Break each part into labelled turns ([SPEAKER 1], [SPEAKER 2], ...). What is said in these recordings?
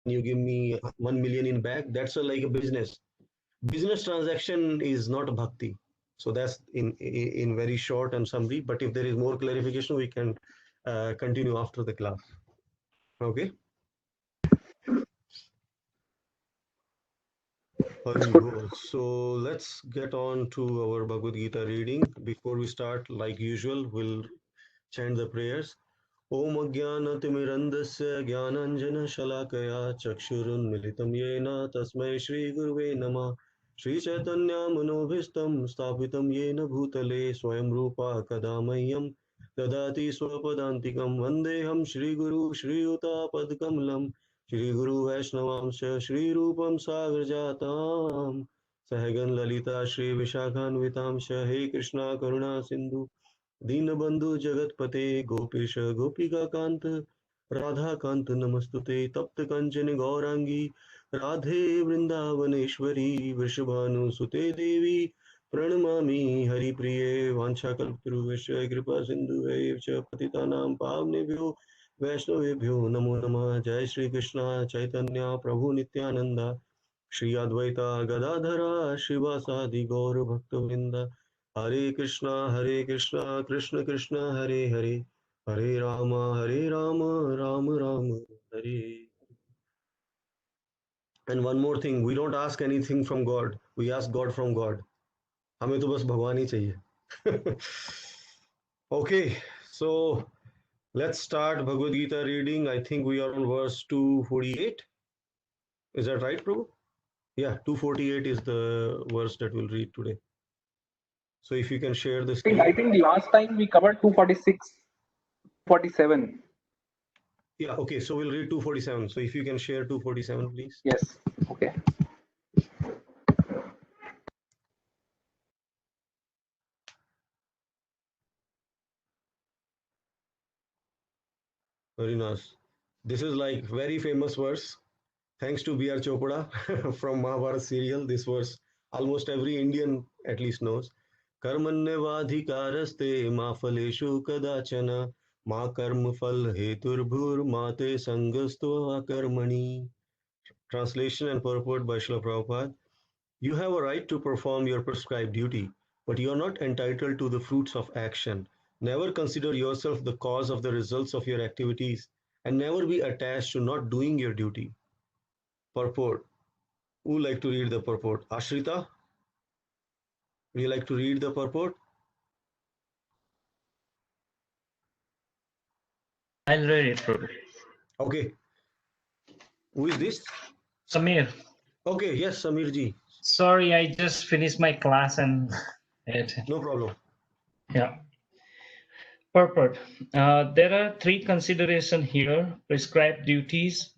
[SPEAKER 1] you give me 1 million in back. That's like a business. Business transaction is not bhakti. So that's in very short and summary. But if there is more clarification, we can continue after the class. Okay. So let's get on to our Bhagavad Gita reading. Before we start, like usual, we'll chant the prayers. Om Ajnanatimirandasya Jnananjana Shalakaya Chakshurunmilitam Yena Tasmai Shri Guruve Namah. Shri Chaitanya Manobhistam Sthapitam Yena Bhutale Swayam Rupa Kadamayyam Dadati Swapadantikam Vandeham Shri Guru Shri Yuta Padkamalam Shri Guru Vaishnavamsha Shri Rupam Sagrajatam Sahagan Lalita Shri Vishakhanvitamsha He Krishna Karuna Sindhu Deenbandhu जगतपते गोपीश गोपिका कांत राधा कांत नमस्तुते तप्त कंचन गौरांगी राधे वृंदावनेश्वरी वृषभानुसुते देवी प्रणमामि हरिप्रिये वाञ्छाकल्पतरुभ्यश्च कृपा सिन्धुभ्यश्च पतितानां पावनेभ्यो वैष्णवेभ्यो नमो नमः। जय श्री कृष्ण चैतन्य प्रभु नित्यानंद श्री अद्वैता गदाधरा शिवासादि गौर भक्तवृंद हरे कृष्णा कृष्ण कृष्ण हरे हरे हरे राम राम राम हरे। And one more thing, we don't ask anything from God, we ask God from God. हमें तो बस भगवान ही चाहिए. Okay, so let's start Bhagavad Gita reading. I think we are on verse 248. Is that right, Prabhu? Yeah, 248 is the verse that we'll read today. So if you can share the screen.
[SPEAKER 2] I think last time we covered 246, 47.
[SPEAKER 1] Yeah, okay, so we'll read 247. So if you can share 247, please.
[SPEAKER 2] Yes, okay.
[SPEAKER 1] Very nice. This is like very famous verse. Thanks to B.R. Chopra from Mahabharata serial. This verse almost every Indian at least knows. Karmanyavadhikaraste ma phaleshu kadachana ma karma phal heturbhur mate sangasto akarmani. Translation and purport by Srila Prabhupada. You have a right to perform your prescribed duty, but you are not entitled to the fruits of action. Never consider yourself the cause of the results of your activities, and never be attached to not doing your duty. Purport. Who would like to read the purport? Ashrita? Would you like to read the purport?
[SPEAKER 3] I'll read it, Prabhu.
[SPEAKER 1] Okay. Who is this?
[SPEAKER 3] Samir.
[SPEAKER 1] Okay, yes, Samir ji.
[SPEAKER 3] Sorry, I just finished my class and
[SPEAKER 1] No problem.
[SPEAKER 3] Yeah. Purport. There are three considerations here: prescribed duties,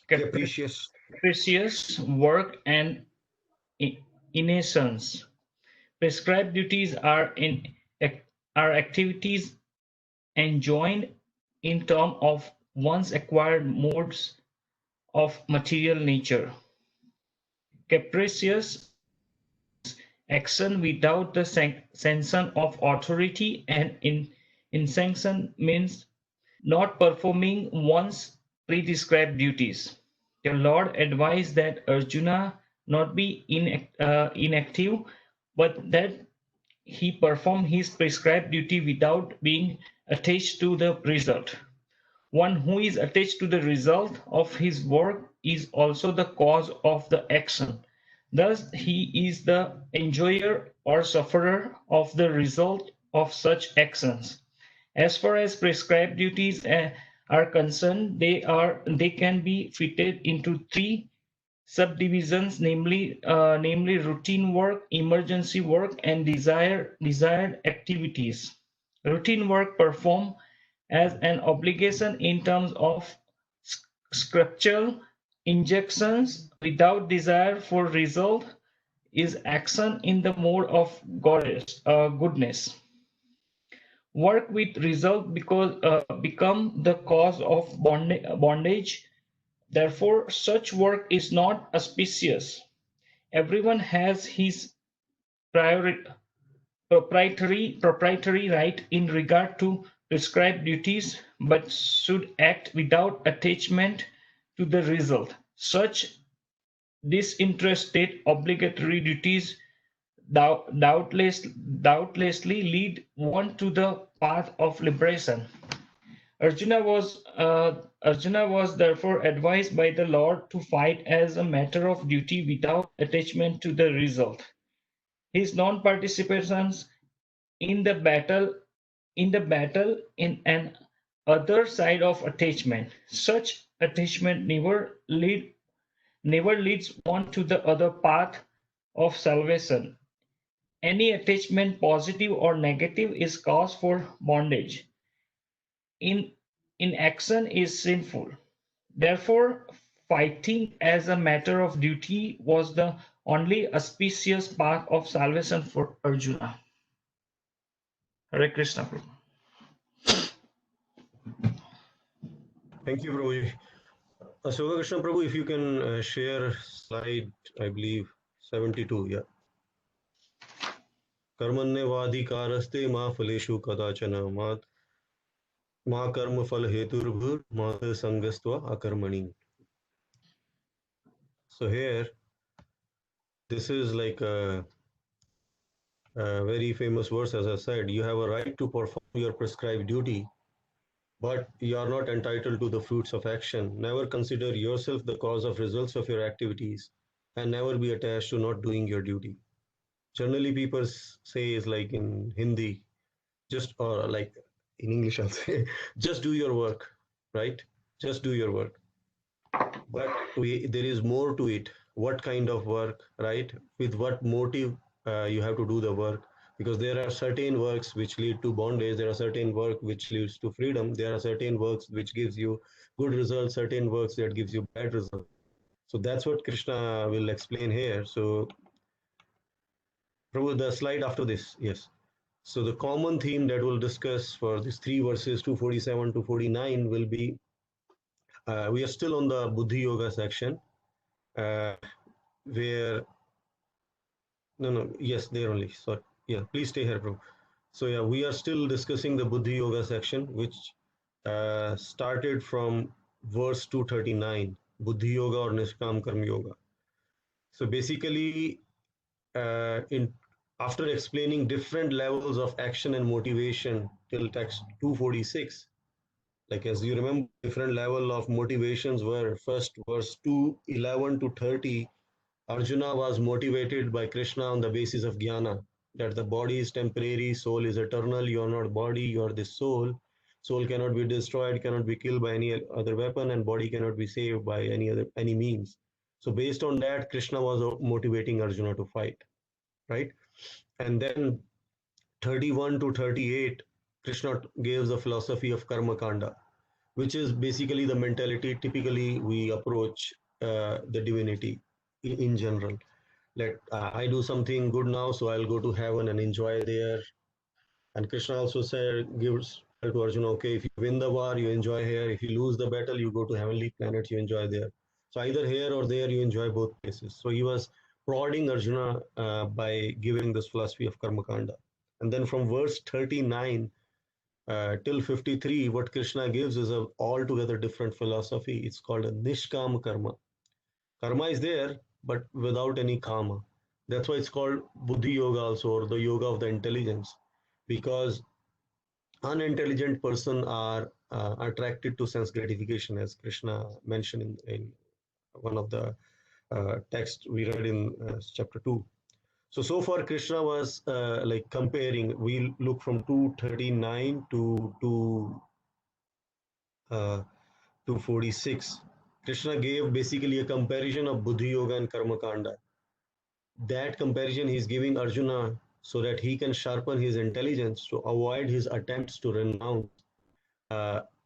[SPEAKER 3] capricious work, and innocence. Prescribed duties are activities enjoined in terms of one's acquired modes of material nature. Capricious action without the sanction of authority, and insanction means not performing one's prescribed duties. The Lord advised that Arjuna not be inactive, but that he perform his prescribed duty without being attached to the result. One who is attached to the result of his work is also the cause of the action. Thus, he is the enjoyer or sufferer of the result of such actions. As far as prescribed duties are concerned, they can be fitted into three subdivisions, namely routine work, emergency work, and desired activities. Routine work performed as an obligation in terms of scriptural injunctions without desire for result is action in the mode of goodness. Work with result become the cause of bondage. Therefore, such work is not auspicious. Everyone has his proprietary right in regard to prescribed duties but should act without attachment to the result. Such disinterested obligatory duties doubtlessly lead one to the path of liberation. Arjuna was therefore advised by the Lord to fight as a matter of duty without attachment to the result. His non-participation in the battle in an other side of attachment. Such attachment never leads one to the other path of salvation. Any attachment, positive or negative, is cause for bondage. Inaction is sinful. Therefore, fighting as a matter of duty was the only auspicious path of salvation for Arjuna. Hare Krishna, Prabhu.
[SPEAKER 1] Thank you, Prabhuji. Ashoka Krishna Prabhu, if you can share slide, I believe, 72, yeah. कर्मण्यवाधिकारस्ते मा फलेषु कदाचन मा कर्म फल हेतुर्भुर मा संगस्त्वा akарmani. So here, this is like a very famous verse, as I said. You have a right to perform your prescribed duty, but you are not entitled to the fruits of action. Never consider yourself the cause of results of your activities, and never be attached to not doing your duty. Generally, people say is like in Hindi, just or like in English, I'll say, just do your work, right? Just do your work. But there is more to it. What kind of work, right? With what motive you have to do the work? Because there are certain works which lead to bondage. There are certain work which leads to freedom. There are certain works which gives you good results. Certain works that gives you bad results. So that's what Krishna will explain here. So, Prabhu, the slide after this, yes. So the common theme that we'll discuss for these three verses, 247 to 49, will be, we are still on the Buddhi Yoga section, where, yes, there only, sorry. Yeah, please stay here, bro. So yeah, we are still discussing the Buddhi Yoga section, which started from verse 239, Buddhi Yoga or Nishkam Karma Yoga. So basically, after explaining different levels of action and motivation till text 246, like as you remember, different level of motivations were first verse 211 to 30. Arjuna was motivated by Krishna on the basis of jnana, that the body is temporary, soul is eternal, you are not body, you are the soul. Soul cannot be destroyed, cannot be killed by any other weapon, and body cannot be saved by any means. So based on that, Krishna was motivating Arjuna to fight, right? And then 31 to 38, Krishna gives the philosophy of karma kanda, which is basically the mentality typically we approach the divinity in general. Like I do something good now, so I'll go to heaven and enjoy there. And Krishna also said, gives to Arjuna, okay, if you win the war, you enjoy here. If you lose the battle, you go to heavenly planets, you enjoy there. So either here or there, you enjoy both places. So he was prodding Arjuna by giving this philosophy of karma kanda. And then from verse 39 till 53, what Krishna gives is a altogether different philosophy. It's called a nishkama karma. Karma is there, but without any kama. That's why it's called Buddhi Yoga also, or the yoga of the intelligence, because unintelligent person are attracted to sense gratification, as Krishna mentioned in one of the texts we read in chapter 2. So far Krishna was like comparing, we look from 239 to 246. Krishna gave basically a comparison of Buddhi Yoga and Karma Kanda. That comparison he's giving Arjuna so that he can sharpen his intelligence to avoid his attempts to renounce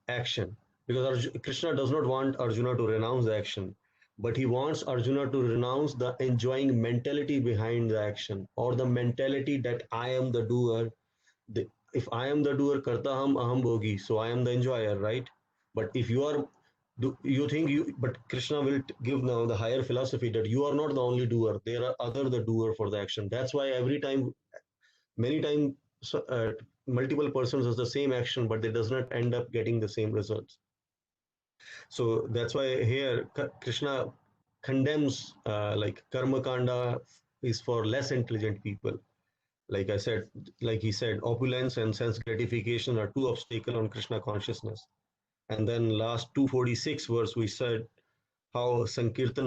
[SPEAKER 1] action. Because Krishna does not want Arjuna to renounce the action, but he wants Arjuna to renounce the enjoying mentality behind the action, or the mentality that I am the doer. If I am the doer, karta ham aham bhogi, so I am the enjoyer, right? But if you are, you think you, but Krishna will give now the higher philosophy that you are not the only doer. There are other the doer for the action. That's why every time, many times, multiple persons does the same action, but they does not end up getting the same results. So that's why here Krishna condemns like karma kanda is for less intelligent people. Like I said, like he said, opulence and sense gratification are two obstacles on Krishna consciousness. And then last 246 verse we said how Sankirtan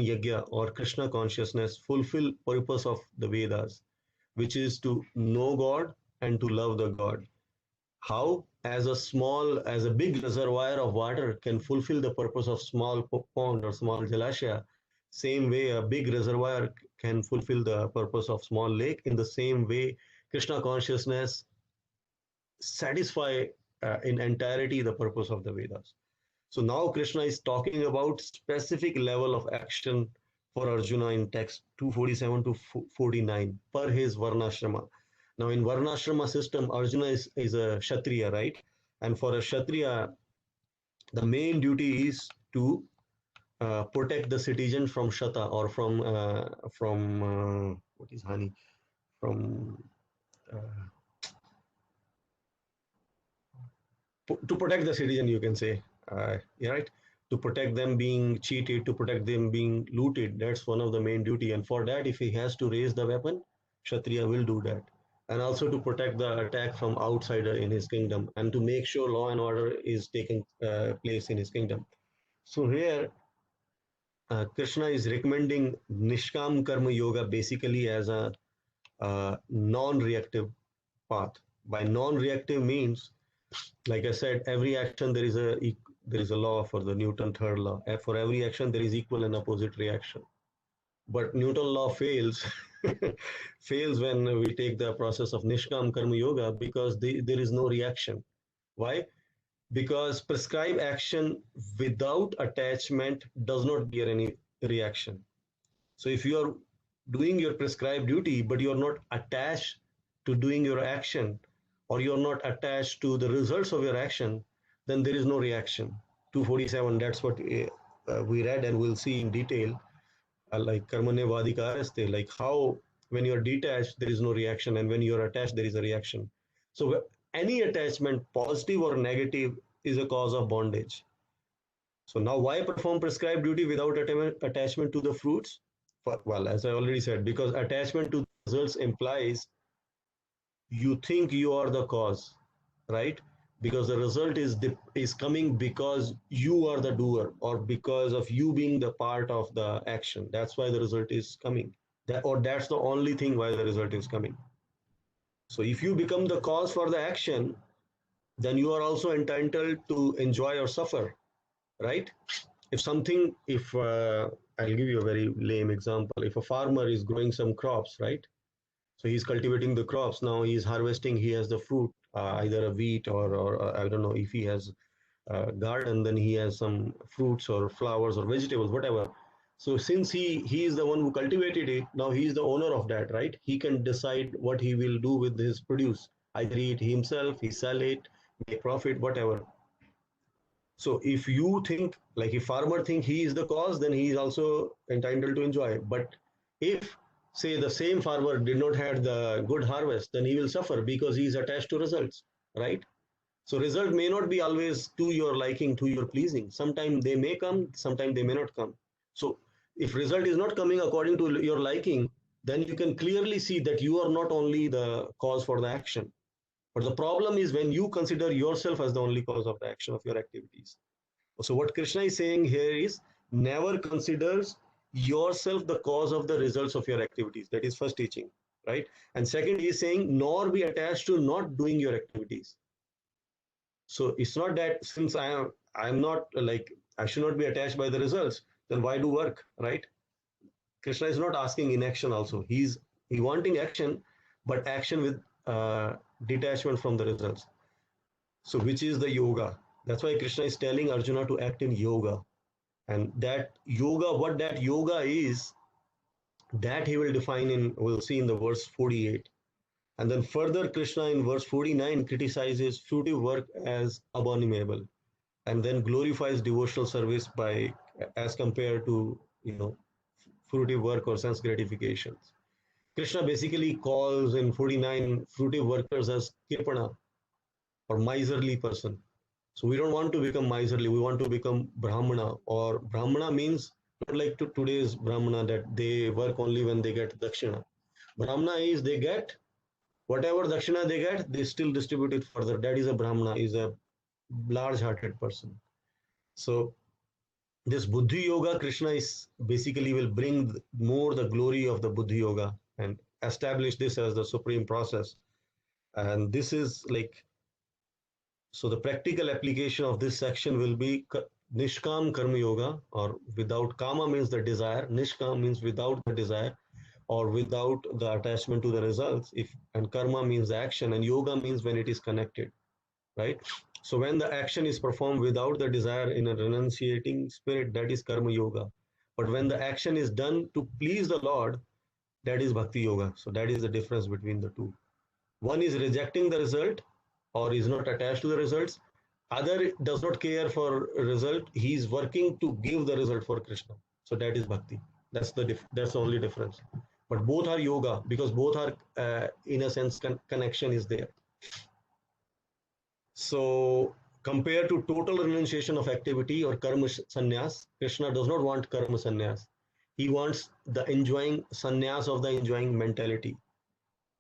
[SPEAKER 1] Yagya or Krishna consciousness fulfill purpose of the Vedas, which is to know God and to love the God. How? As a big reservoir of water can fulfill the purpose of small pond or small jalashya, same way a big reservoir can fulfill the purpose of small lake. In the same way, Krishna consciousness satisfy in entirety the purpose of the Vedas. So now Krishna is talking about specific level of action for Arjuna in text 247 to 49 per his Varnashrama. Now in Varnashrama system, Arjuna is a Kshatriya, right? And for a Kshatriya, the main duty is to protect the citizen from Shata or from what is Hani? From to protect the citizen, you can say, yeah, right? To protect them being cheated, to protect them being looted. That's one of the main duty. And for that, if he has to raise the weapon, Kshatriya will do that. And also to protect the attack from outsider in his kingdom and to make sure law and order is taking place in his kingdom. So here, Krishna is recommending Nishkam Karma Yoga basically as a non-reactive path. By non-reactive means, like I said, every action there is a law for the Newton third law. For every action there is equal and opposite reaction. But Newton law fails fails when we take the process of Nishkam Karma Yoga because there is no reaction. Why? Because prescribed action without attachment does not bear any reaction. So if you are doing your prescribed duty but you are not attached to doing your action, or you're not attached to the results of your action, then there is no reaction. 247, that's what we read and we'll see in detail, like karmane vadikaraste, like how when you're detached, there is no reaction, and when you're attached, there is a reaction. So any attachment, positive or negative, is a cause of bondage. So now why perform prescribed duty without attachment to the fruits? Well, as I already said, because attachment to the results implies you think you are the cause, right? Because the result is coming because you are the doer or because of you being the part of the action. That's why the result is coming. That's the only thing why the result is coming. So if you become the cause for the action, then you are also entitled to enjoy or suffer, right? If I'll give you a very lame example. If a farmer is growing some crops, right? So he's cultivating the crops. Now he's harvesting. He has the fruit, either a wheat or I don't know if he has a garden, then he has some fruits or flowers or vegetables, whatever. So since he is the one who cultivated it, now he is the owner of that, right? He can decide what he will do with his produce. Either eat himself, he sell it, make profit, whatever. So if you think, like if farmer think he is the cause, then he is also entitled to enjoy. But if say the same farmer did not have the good harvest, then he will suffer because he is attached to results, right? So result may not be always to your liking, to your pleasing. Sometimes they may come, sometimes they may not come. So if result is not coming according to your liking, then you can clearly see that you are not only the cause for the action. But the problem is when you consider yourself as the only cause of the action of your activities. So what Krishna is saying here is never considers yourself the cause of the results of your activities. That is first teaching, right? And second, he is saying nor be attached to not doing your activities. So it's not that since I'm not like I should not be attached by the results, then why do work, right? Krishna is not asking inaction also. He wanting action, but action with detachment from the results. So which is the yoga? That's why Krishna is telling Arjuna to act in yoga. And that yoga, what that yoga is, that he will define we'll see in the verse 48. And then further, Krishna in verse 49 criticizes fruitive work as abominable, and then glorifies devotional service as compared to, fruitive work or sense gratifications. Krishna basically calls in 49 fruitive workers as Kirpana or miserly person. So we don't want to become miserly. We want to become Brahmana, or Brahmana means not like today's Brahmana that they work only when they get Dakshina. Brahmana is they get whatever Dakshina they get, they still distribute it further. That is a Brahmana, is a large-hearted person. So this Buddhi Yoga, Krishna is basically will bring more the glory of the Buddhi Yoga and establish this as the supreme process. And this is like, so the practical application of this section will be Nishkam Karma Yoga, or without Kama means the desire, Nishkam means without the desire or without the attachment to the results, if and Karma means the action, and Yoga means when it is connected, right? So when the action is performed without the desire in a renunciating spirit, that is Karma Yoga. But when the action is done to please the Lord, that is Bhakti Yoga. So that is the difference between the two. One is rejecting the result or is not attached to the results. Other does not care for result. He is working to give the result for Krishna. So that is Bhakti. That's the only difference. But both are yoga because both are, in a sense, connection is there. So compared to total renunciation of activity or karma sannyas, Krishna does not want karma sannyas. He wants the enjoying sannyas of the enjoying mentality.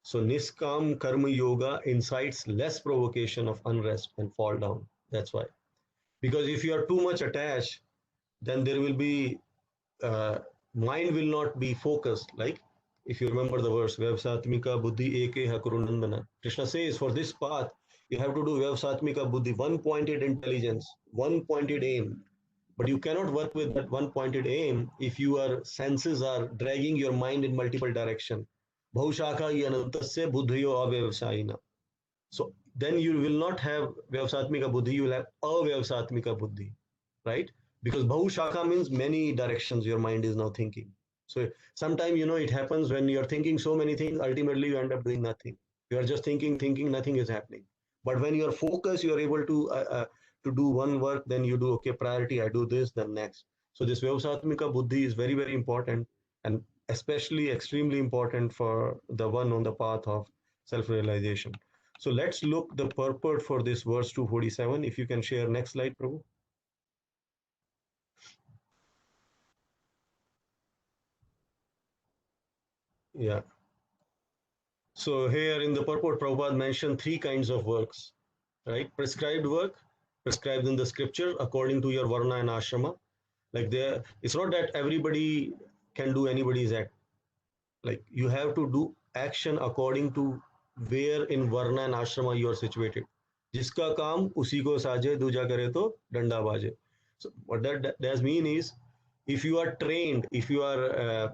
[SPEAKER 1] So Niskam Karma Yoga incites less provocation of unrest and fall down. That's why. Because if you are too much attached, then there will be, mind will not be focused. Like if you remember the verse, Vyavsatmika Buddhi Eke Hakurunandana. Krishna says for this path, you have to do Vyavsatmika Buddhi, one-pointed intelligence, one-pointed aim. But you cannot work with that one-pointed aim if your senses are dragging your mind in multiple directions. Bhausakha yanantasya buddhiyo avyavasayina. So then you will not have Vyavsatmika Buddhi, you will have Avyavsatmika Buddhi, right? Because Bhausakha means many directions your mind is now thinking. So sometimes, it happens when you're thinking so many things, ultimately you end up doing nothing. You are just thinking, nothing is happening. But when you're focused, you're able to do one work, then you do, okay, priority, I do this, then next. So this Vyavsatmika Buddhi is very, very important, and especially extremely important for the one on the path of self-realization. So let's look the purport for this verse 247. If you can share next slide, Prabhu. Yeah. So here in the purport, Prabhupada mentioned three kinds of works, right? Prescribed work, prescribed in the scripture according to your varna and ashrama. Like there, it's not that everybody can do anybody's act. Like you have to do action according to where in varna and ashrama you are situated. Jiska kaam usi ko saje, duja kare to danda baje. So what that does mean is, if you are trained, if you are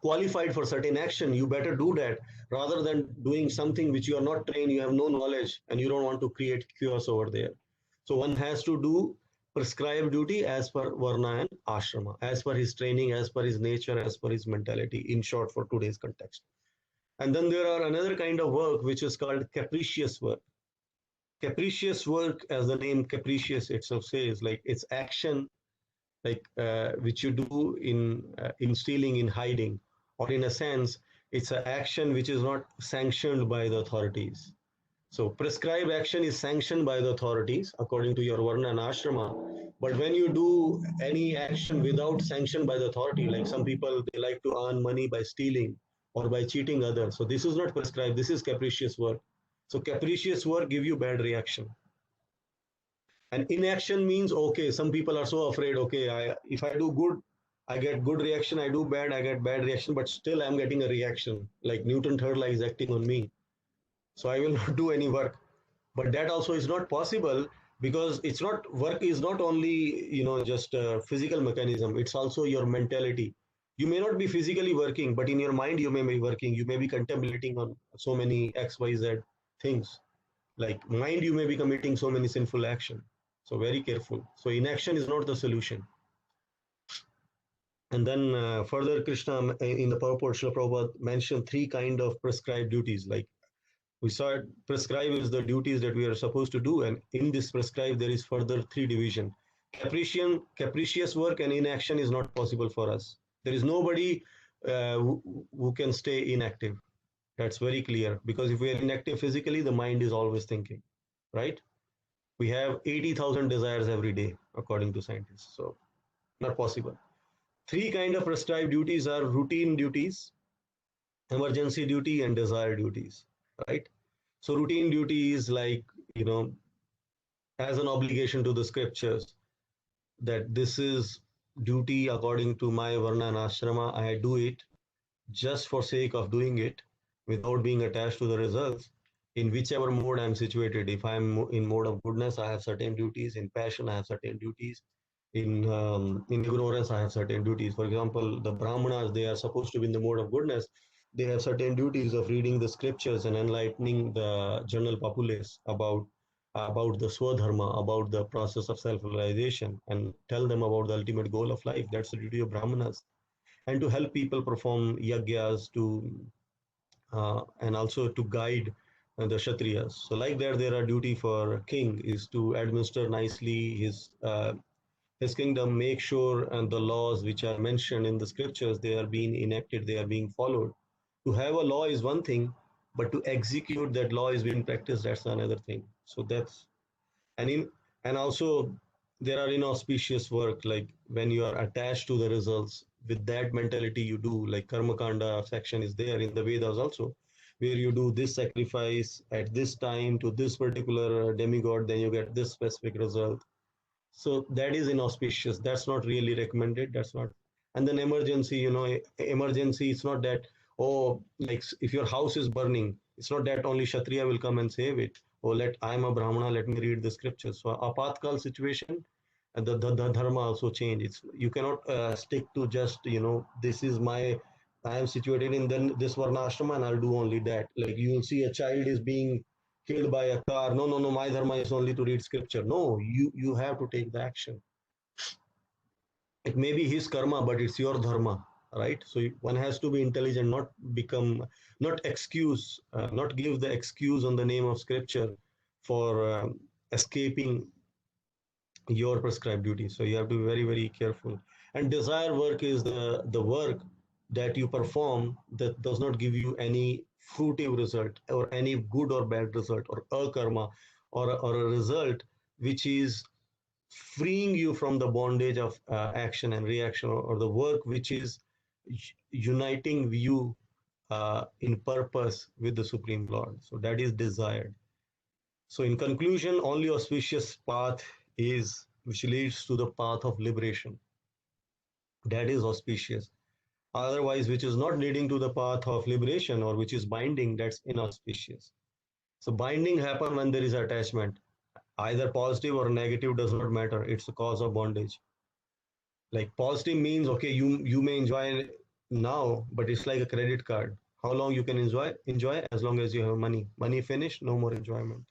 [SPEAKER 1] qualified for certain action, you better do that rather than doing something which you are not trained, you have no knowledge, and you don't want to create chaos over there. So one has to do prescribed duty as per varna and ashrama, as per his training, as per his nature, as per his mentality, in short, for today's context. And then there are another kind of work which is called capricious work. Capricious work, as the name capricious itself says, like it's action, like which you do in stealing, in hiding, or in a sense, it's an action which is not sanctioned by the authorities. So prescribed action is sanctioned by the authorities according to your varna and ashrama. But when you do any action without sanction by the authority, like some people, they like to earn money by stealing or by cheating others. So this is not prescribed. This is capricious work. So capricious work give you bad reaction. And inaction means, okay, some people are so afraid, okay, if I do good, I get good reaction, I do bad, I get bad reaction, but still I'm getting a reaction. Like Newton third law is acting on me. So I will not do any work. But that also is not possible because it's not, work is not only, just a physical mechanism, it's also your mentality. You may not be physically working, but in your mind you may be working. You may be contemplating on so many X, Y, Z things. Like mind, you may be committing so many sinful action. So very careful. So inaction is not the solution. And then further, Krishna in the purport, Srila Prabhupada mentioned three kind of prescribed duties. Like we saw, prescribe is the duties that we are supposed to do, and in this prescribe there is further three division. Capricious work and inaction is not possible for us. There is nobody who can stay inactive. That's very clear, because if we are inactive physically, the mind is always thinking, right? We have 80,000 desires every day, according to scientists. So not possible. Three kind of prescribed duties are routine duties, emergency duty, and desire duties, right? So routine duty is like, as an obligation to the scriptures, that this is duty according to my varna and ashrama. I do it just for sake of doing it, without being attached to the results, in whichever mode I'm situated. If I'm in mode of goodness, I have certain duties. In passion, I have certain duties. In ignorance, I have certain duties. For example, the brahmanas, they are supposed to be in the mode of goodness. They have certain duties of reading the scriptures and enlightening the general populace about the swadharma, about the process of self-realization, and tell them about the ultimate goal of life. That's the duty of brahmanas. And to help people perform yagyas, and also to guide the kshatriyas. So like that, there are duty for king is to administer nicely his kingdom, make sure and the laws which are mentioned in the scriptures, they are being enacted, they are being followed. To have a law is one thing, but to execute that law is being practiced, that's another thing. So that's and in and also there are inauspicious work, like when you are attached to the results. With that mentality, you do, like karma kanda section is there in the Vedas also, where you do this sacrifice at this time to this particular demigod, then you get this specific result. So that is inauspicious, that's not really recommended, that's not. And then emergency, emergency, it's not that, oh, like if your house is burning, it's not that only kshatriya will come and save it. Oh, I'm a brahmana, let me read the scriptures. So apatkal situation, and the dharma also change. It's, you cannot stick to just, this is my, I am situated in then this varna ashrama and I'll do only that. Like you will see a child is being killed by a car. No, no, no, my dharma is only to read scripture. No, you have to take the action. It may be his karma, but it's your dharma, right? So one has to be intelligent, not become, not excuse, not give the excuse on the name of scripture for escaping your prescribed duty. So you have to be very, very careful. And desire work is the work that you perform that does not give you any fruitive result, or any good or bad result, or a karma, or a result which is freeing you from the bondage of action and reaction, or the work which is uniting you in purpose with the Supreme Lord. So that is desired. So in conclusion, only auspicious path is which leads to the path of liberation. That is auspicious. Otherwise, which is not leading to the path of liberation, or which is binding, that's inauspicious. So binding happen when there is attachment. Either positive or negative does not matter. It's the cause of bondage. Like positive means, okay, you may enjoy now, but it's like a credit card. How long you can enjoy as long as you have money. Money finished, no more enjoyment.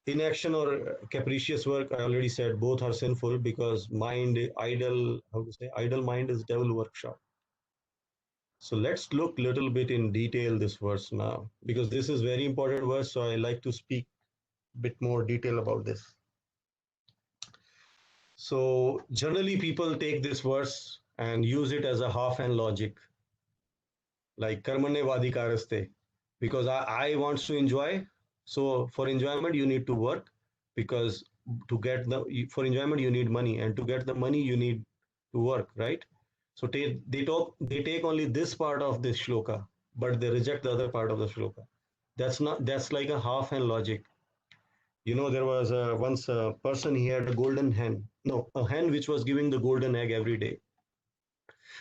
[SPEAKER 1] Inaction or capricious work, I already said, both are sinful, because mind idle, how to say, idle mind is devil workshop. So let's look little bit in detail this verse now, because this is very important verse. So I like to speak a bit more detail about this. So generally people take this verse and use it as a half-hand logic, like karmane vadikaraste, because I wants to enjoy. So for enjoyment you need to work, because to get for enjoyment you need money, and to get the money you need to work, right? So they take only this part of this shloka, but they reject the other part of the shloka. That's like a half-hand logic. There was once a person, he had a golden hen, no, a hen which was giving the golden egg every day.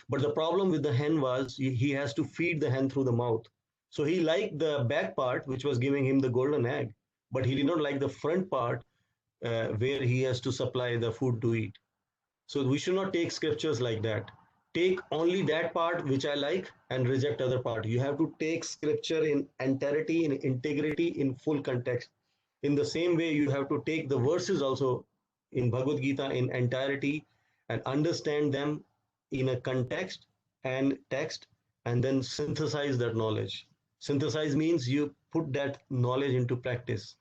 [SPEAKER 1] But the problem with the hen was he has to feed the hen through the mouth. So he liked the back part, which was giving him the golden egg, but he did not like the front part, where he has to supply the food to eat. So we should not take scriptures like that. Take only that part which I like and reject other part. You have to take scripture in entirety, in integrity, in full context. In the same way, you have to take the verses also in Bhagavad Gita in entirety and understand them in a context and text, and then synthesize that knowledge. Synthesize means you put that knowledge into practice.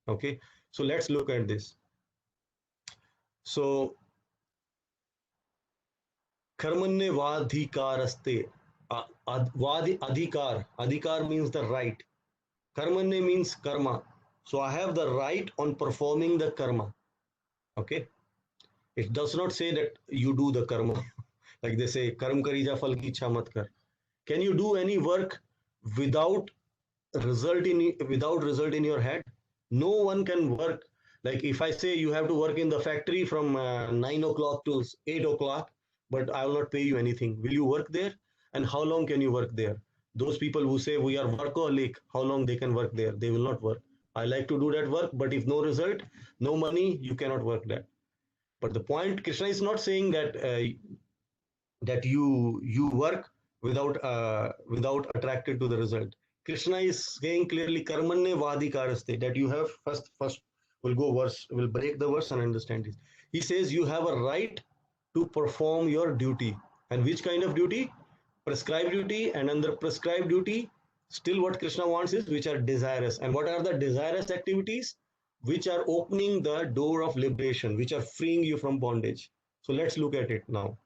[SPEAKER 1] Okay, so let's look at this. So Karmanne vadhikaraste. Adhikar means the right. Karmanne means karma. So I have the right on performing the karma. Okay. It does not say that you do the karma. Like they say, karm karija fal ki ichha mat kar. Can you do any work without result in your head? No one can work. Like if I say you have to work in the factory from 9 o'clock to 8 o'clock, but I will not pay you anything. Will you work there? And how long can you work there? Those people who say we are workaholic, how long they can work there? They will not work. I like to do that work, but if no result, no money, you cannot work that. But the point, Krishna is not saying that you work without attracted to the result. Krishna is saying clearly, karmanne vadikaraste, that you have first we'll go verse, we'll break the verse and understand this. He says you have a right to perform your duty. And which kind of duty? Prescribed duty. And under prescribed duty, still what Krishna wants is which are desirous. And what are the desirous activities? Which are opening the door of liberation, which are freeing you from bondage. So let's look at it now.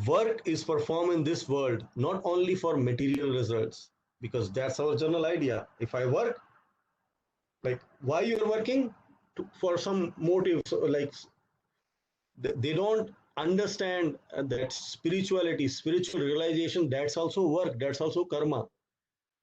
[SPEAKER 1] Work is performed in this world not only for material results, because that's our general idea. If I work, like why you're working? For some motive. So like they don't understand that spiritual realization, that's also work, that's also karma.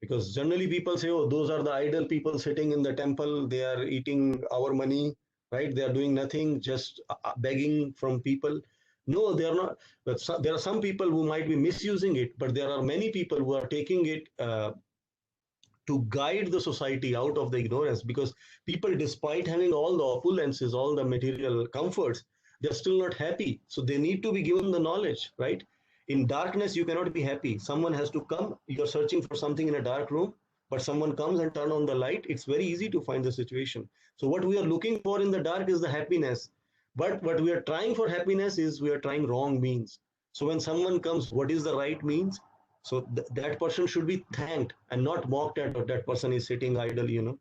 [SPEAKER 1] Because generally people say, oh, those are the idle people sitting in the temple, they are eating our money, right? They are doing nothing, just begging from people. No, they are not. But there are some people who might be misusing it, but there are many people who are taking it to guide the society out of the ignorance, because people, despite having all the opulences, all the material comforts, they're still not happy. So they need to be given the knowledge, right? In darkness, you cannot be happy. Someone has to come. You're searching for something in a dark room, but someone comes and turn on the light. It's very easy to find the situation. So what we are looking for in the dark is the happiness. But what we are trying for happiness is we are trying wrong means. So when someone comes, what is the right means? So that person should be thanked and not mocked at, or that person is sitting idle.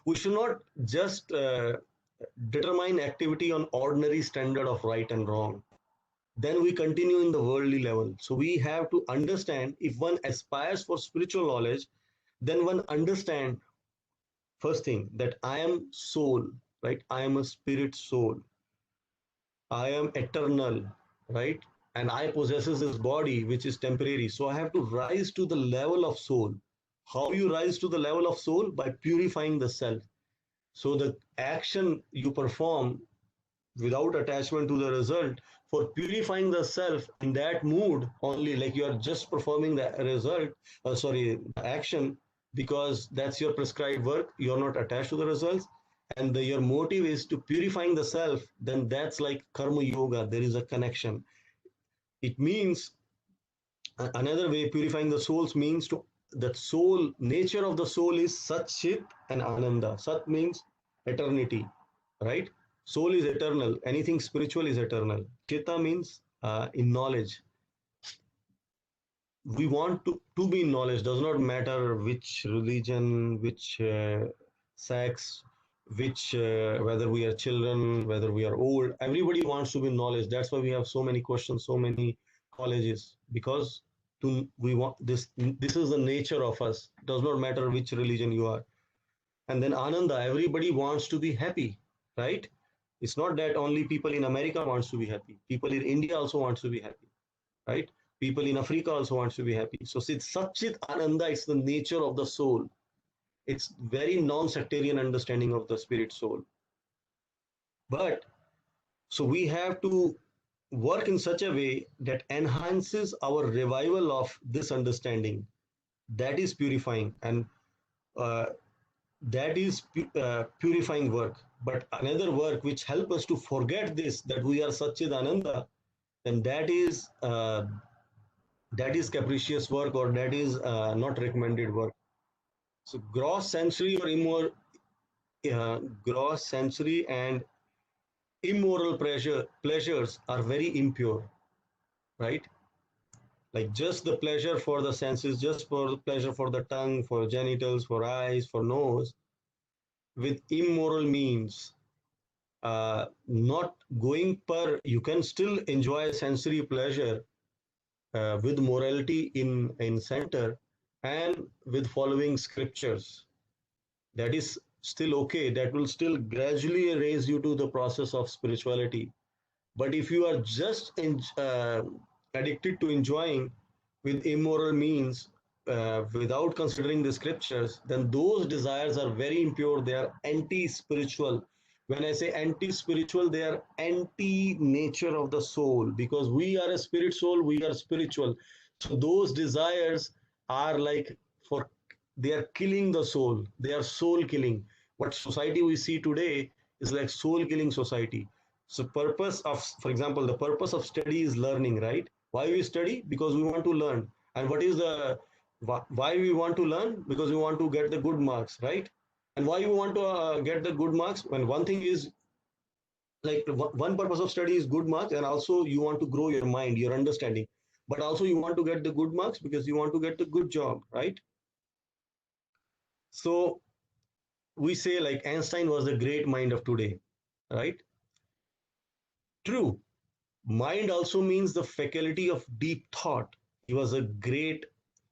[SPEAKER 1] We should not just determine activity on ordinary standard of right and wrong. Then we continue in the worldly level. So we have to understand, if one aspires for spiritual knowledge, then one understand first thing that I am soul, right? I am a spirit soul. I am eternal, right? And I possesses this body which is temporary. So I have to rise to the level of soul. How you rise to the level of soul? By purifying the self. So the action you perform without attachment to the result, for purifying the self in that mood only, like you are just performing the result, the action, because that's your prescribed work, you're not attached to the results, and your motive is to purifying the self, then that's like karma yoga. There is a connection. It means another way, purifying the souls means to that soul, nature of the soul is Sat, Chit and Ananda. Sat means eternity, right? Soul is eternal. Anything spiritual is eternal. Chitta means in knowledge. We want to be in knowledge. Does not matter which religion, which sex, which whether we are children, whether we are old. Everybody wants to be in knowledge. That's why we have so many questions, so many colleges, because we want this. This is the nature of us. It does not matter which religion you are. And then Ananda. Everybody wants to be happy, right? It's not that only people in America wants to be happy. People in India also wants to be happy, right? People in Africa also wants to be happy. So Satchit Ananda is the nature of the soul. It's very non-sectarian understanding of the spirit soul. But so we have to work in such a way that enhances our revival of this understanding. That is purifying, and that is purifying work. But another work which help us to forget this, that we are Satchid Ananda, then that is capricious work, or that is not recommended work. So gross sensory and immoral pleasures are very impure, right? Like just the pleasure for the senses, just for the pleasure for the tongue, for genitals, for eyes, for nose, with immoral means, not going per, you can still enjoy sensory pleasure with morality in center and with following scriptures. That is still okay. That will still gradually raise you to the process of spirituality. But if you are just addicted to enjoying with immoral means without considering the scriptures, then those desires are very impure. They are anti-spiritual. When I say anti-spiritual, they are anti-nature of the soul, because we are a spirit soul, we are spiritual. So those desires are like for, they are killing the soul. They are soul killing. What society we see today is like soul killing society. So purpose of, for example, the purpose of study is learning, right? Why we study? Because we want to learn. And what is the, why we want to learn? Because we want to get the good marks, right? And why you want to get the good marks? When one thing is like one purpose of study is good marks, and also you want to grow your mind, your understanding, but also you want to get the good marks because you want to get the good job, right? So we say like Einstein was the great mind of today, right? True. Mind also means the faculty of deep thought. He was a great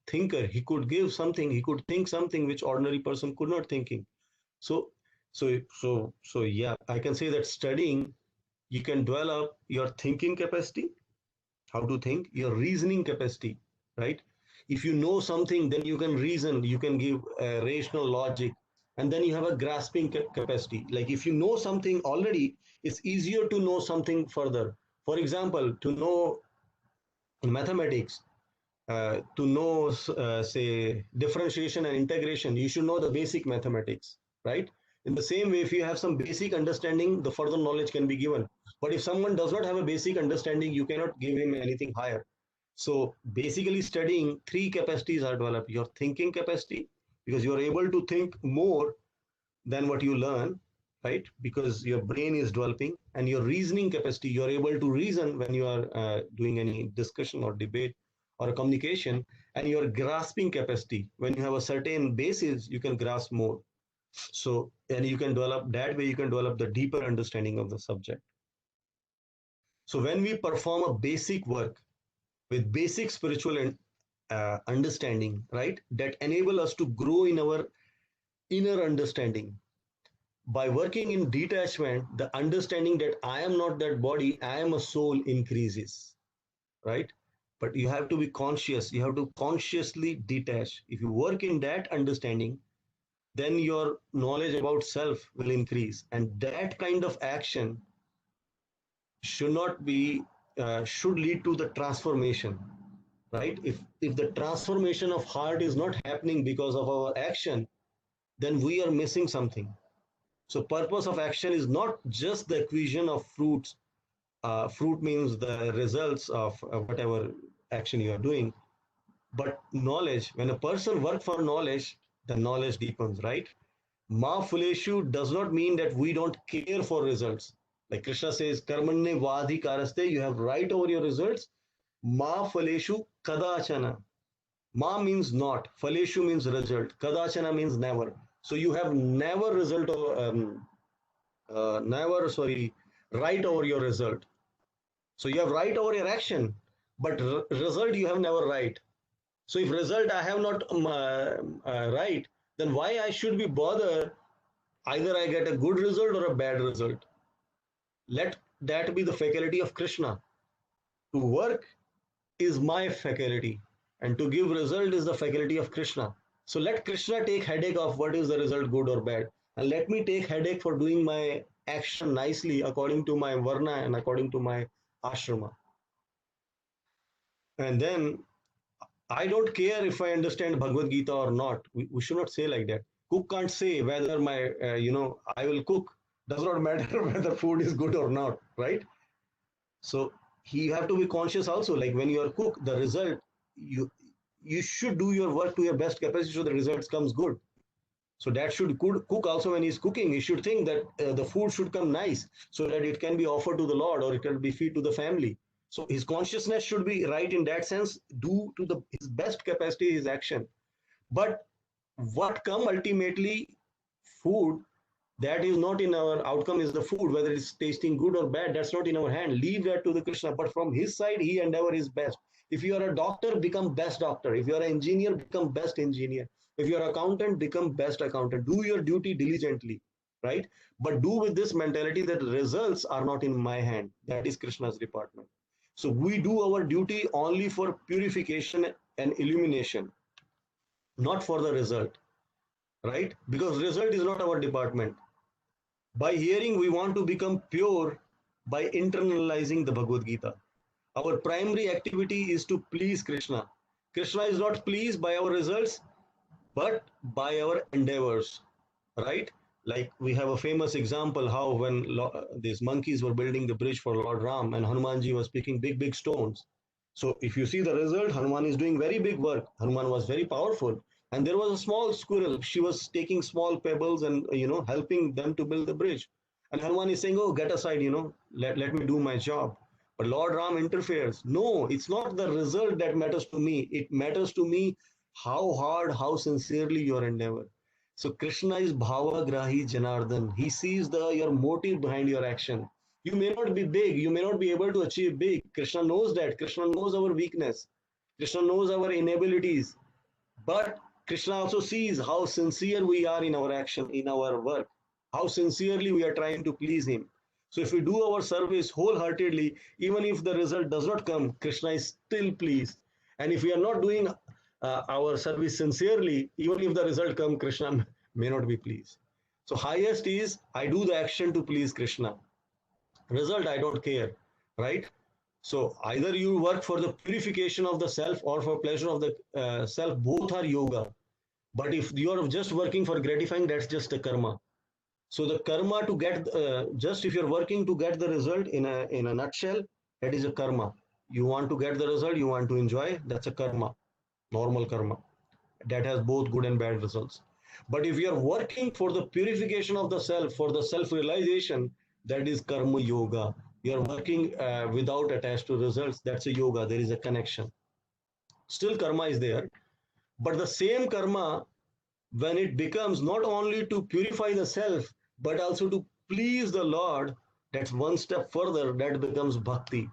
[SPEAKER 1] thinker. He could give something, he could think something which ordinary person could not thinking. So, so yeah, I can say that studying, you can develop your thinking capacity, how to think, your reasoning capacity, right? If you know something, then you can reason, you can give rational logic, and then you have a grasping capacity. Like if you know something already, it's easier to know something further. For example, to know in mathematics, to know, say, differentiation and integration, you should know the basic mathematics, right? In the same way, if you have some basic understanding, the further knowledge can be given. But if someone does not have a basic understanding, you cannot give him anything higher. So basically, studying, three capacities are developed: your thinking capacity, because you are able to think more than what you learn, right? Because your brain is developing, and your reasoning capacity, you are able to reason when you are doing any discussion or debate or a communication, and your grasping capacity, when you have a certain basis, you can grasp more. So, and you can develop that way, you can develop the deeper understanding of the subject. So when we perform a basic work with basic spiritual and understanding, right, that enable us to grow in our inner understanding. By working in detachment, the understanding that I am not that body, I am a soul increases, right? But you have to be conscious, you have to consciously detach. If you work in that understanding, then your knowledge about self will increase. And that kind of action should not be, should lead to the transformation, right? If the transformation of heart is not happening because of our action, then we are missing something. So purpose of action is not just the acquisition of fruits. Fruit means the results of whatever action you are doing, but knowledge. When a person works for knowledge, the knowledge deepens, right? Ma Fuleshu does not mean that we don't care for results. Like Krishna says, Karmanne Vadhi Karaste, you have right over your results. Ma Fuleshu Kadachana. Ma means not, Faleshu means result, Kadachana means never. So you have never result of, never, sorry, right over your result. So you have right over your action, but result you have never right. So if result I have not right, then why I should be bothered? Either I get a good result or a bad result. Let that be the faculty of Krishna. To work is my faculty, and to give result is the faculty of Krishna. So let Krishna take headache of what is the result, good or bad, and let me take headache for doing my action nicely according to my varna and according to my ashrama. And then I don't care if I understand Bhagavad Gita or not. We should not say like that. Cook can't say whether my, I will cook. Does not matter whether food is good or not, right? So you have to be conscious also. Like when you are cook, the result, you should do your work to your best capacity so the results comes good. So that should cook also when he's cooking. He should think that the food should come nice so that it can be offered to the Lord or it can be feed to the family. So his consciousness should be right in that sense, do to his best capacity his action. But what come ultimately, food, That is not in our outcome is the food, whether it's tasting good or bad, that's not in our hand. Leave that to the Krishna. But from his side, he endeavor his best. If you are a doctor, become best doctor. If you are an engineer, become best engineer. If you are an accountant, become best accountant. Do your duty diligently, right? But do with this mentality that results are not in my hand. That is Krishna's department. So we do our duty only for purification and illumination, not for the result, right? Because result is not our department. By hearing, we want to become pure by internalizing the Bhagavad Gita. Our primary activity is to please Krishna. Krishna is not pleased by our results, but by our endeavors, right? Like we have a famous example how when these monkeys were building the bridge for Lord Ram and Hanumanji was picking big, big stones. So if you see the result, Hanuman is doing very big work. Hanuman was very powerful. And there was a small squirrel. She was taking small pebbles and, helping them to build the bridge. And Hanuman is saying, oh, get aside, let me do my job. But Lord Ram interferes. No, it's not the result that matters to me. It matters to me how hard, how sincerely your endeavor. So Krishna is Bhava Grahi Janardhan. He sees your motive behind your action. You may not be big, you may not be able to achieve big. Krishna knows that. Krishna knows our weakness. Krishna knows our inabilities. But Krishna also sees how sincere we are in our action, in our work, how sincerely we are trying to please him. So if we do our service wholeheartedly, even if the result does not come, Krishna is still pleased. And if we are not doing our service sincerely, even if the result comes, Krishna may not be pleased. So highest is I do the action to please Krishna. Result, I don't care, right? So either you work for the purification of the self or for pleasure of the self, both are yoga. But if you are just working for gratifying, that's just a karma. So the karma to get, just if you're working to get the result in a nutshell, that is a karma. You want to get the result, you want to enjoy, that's a karma, normal karma. That has both good and bad results. But if you are working for the purification of the self, for the self-realization, that is karma yoga. You are working without attached to results, that's a yoga, there is a connection. Still karma is there, but the same karma, when it becomes not only to purify the self, but also to please the Lord, that's one step further, that becomes bhakti.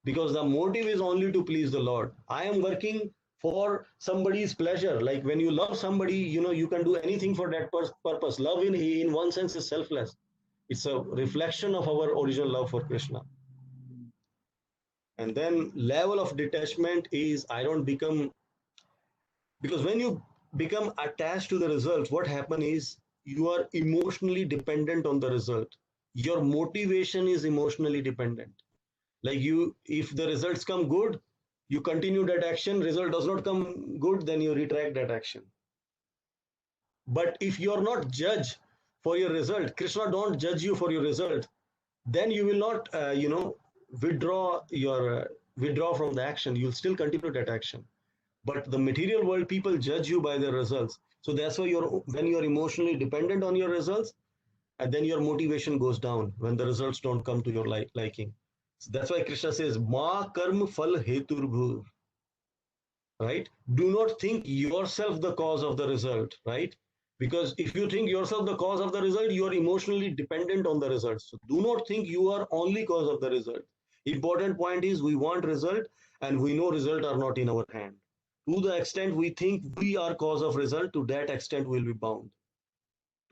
[SPEAKER 1] Because the motive is only to please the Lord. I am working for somebody's pleasure. Like when you love somebody, you can do anything for that purpose. Love in one sense is selfless. It's a reflection of our original love for Krishna. And then level of detachment is I don't become, because when you become attached to the results, what happens is you are emotionally dependent on the result. Your motivation is emotionally dependent. Like if the results come good, you continue that action. Result does not come good, then you retract that action. But if you are not judged for your result, Krishna don't judge you for your result, then you will not, withdraw from the action. You'll still continue that action. But the material world, people judge you by their results. So that's why when you're emotionally dependent on your results, and then your motivation goes down when the results don't come to your liking. So that's why Krishna says, Ma karma phal heturbhur. Right? Do not think yourself the cause of the result, right? Because if you think yourself the cause of the result, you are emotionally dependent on the results. So do not think you are only cause of the result. Important point is we want result and we know result are not in our hand. To the extent we think we are cause of result, to that extent we'll be bound.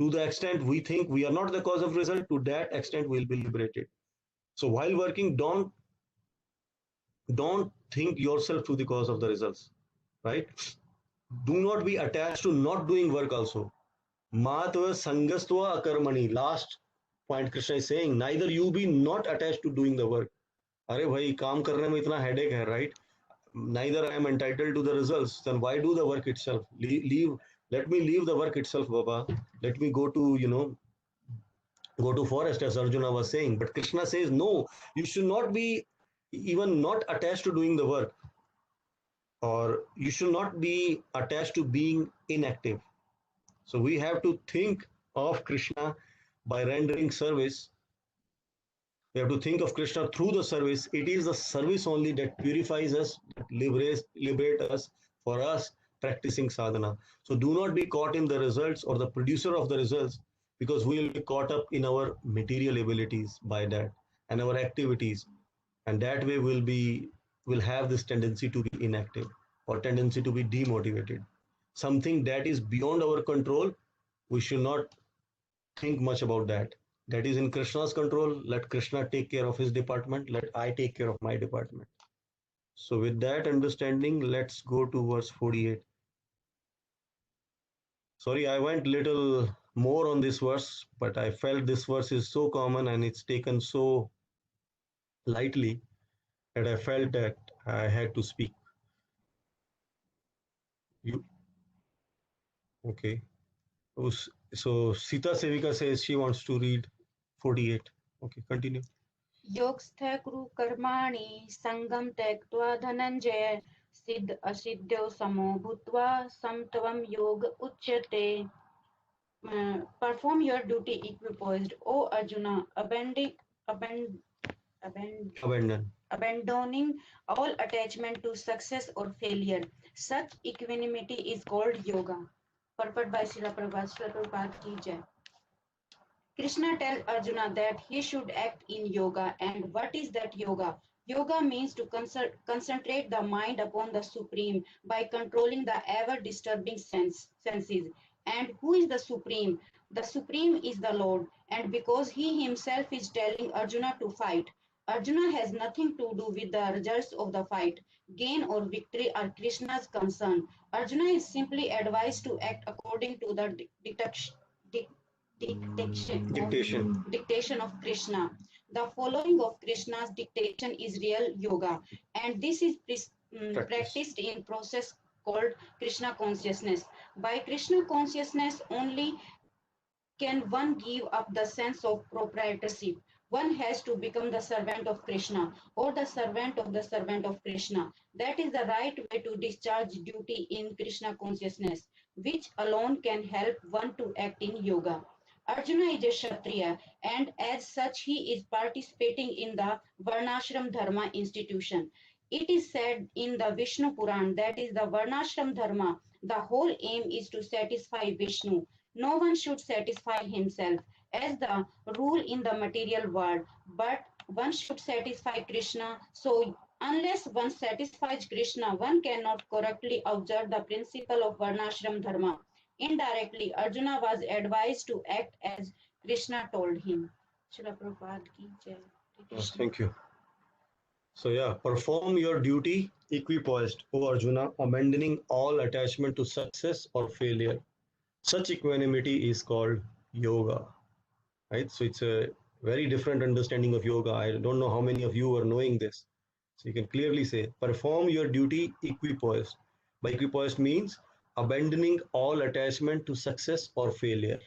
[SPEAKER 1] To the extent we think we are not the cause of result, to that extent we'll be liberated. So while working, don't think yourself to the cause of the results, right? Do not be attached to not doing work also. Matva sangastva akarmani. Last point Krishna is saying, neither you be not attached to doing the work. Arey bhai, kaam karne mein itna headache hai, right? Neither I am entitled to the results. Then why do the work itself? Let me leave the work itself, Baba. Let me go to, go to forest, as Arjuna was saying. But Krishna says, no, you should not be even not attached to doing the work. Or you should not be attached to being inactive. So we have to think of Krishna by rendering service. We have to think of Krishna through the service. It is the service only that purifies us, that liberates us for us practicing sadhana. So do not be caught in the results or the producer of the results. because we will be caught up in our material abilities by that and our activities, and that way will have this tendency to be inactive or tendency to be demotivated. Something that is beyond our control, we should not think much about that. That is in Krishna's control. Let Krishna take care of his department. Let I take care of my department. So, with that understanding, let's go to verse 48. Sorry, I went little more on this verse, but I felt this verse is so common and it's taken so lightly that I felt that I had to speak. You okay? So Sita Sevika says she wants to read 48. Okay, continue.
[SPEAKER 4] योगस्थ कुरु कर्माणि संगम त्यक्त्वा धनंजय सिद्ध असिद्धौ समो भूत्वा समत्वं योग उच्यते. Perform your duty equipoised, O Arjuna,
[SPEAKER 1] Abandon.
[SPEAKER 4] abandoning all attachment to success or failure. Such equanimity is called yoga. Purport by Srila Prabhupada ki jai. Krishna tells Arjuna that he should act in yoga. And what is that yoga? Yoga means to concentrate the mind upon the Supreme by controlling the ever disturbing senses. And who is the Supreme? The Supreme is the Lord. And because he himself is telling Arjuna to fight, Arjuna has nothing to do with the results of the fight. Gain or victory are Krishna's concern. Arjuna is simply advised to act according to the dictation of Krishna. The following of Krishna's dictation is real yoga, and this is practiced in process called Krishna consciousness. By Krishna consciousness only can one give up the sense of proprietorship. One has to become the servant of Krishna or the servant of Krishna. That is the right way to discharge duty in Krishna consciousness, which alone can help one to act in yoga. Arjuna is a Kshatriya, and as such he is participating in the Varnashram Dharma institution. It is said in the Vishnu Puran, that is the Varnashram Dharma, the whole aim is to satisfy Vishnu. No one should satisfy himself as the rule in the material world, but one should satisfy Krishna. So unless one satisfies Krishna, one cannot correctly observe the principle of Varnashram Dharma. Indirectly, Arjuna was advised to act as Krishna told him. Srila Prabhupada ki jai.
[SPEAKER 1] Thank you. So yeah, perform your duty equipoised, O Arjuna, abandoning all attachment to success or failure. Such equanimity is called yoga, right? So it's a very different understanding of yoga. I don't know how many of you are knowing this. So you can clearly say, perform your duty equipoised. By equipoised means abandoning all attachment to success or failure.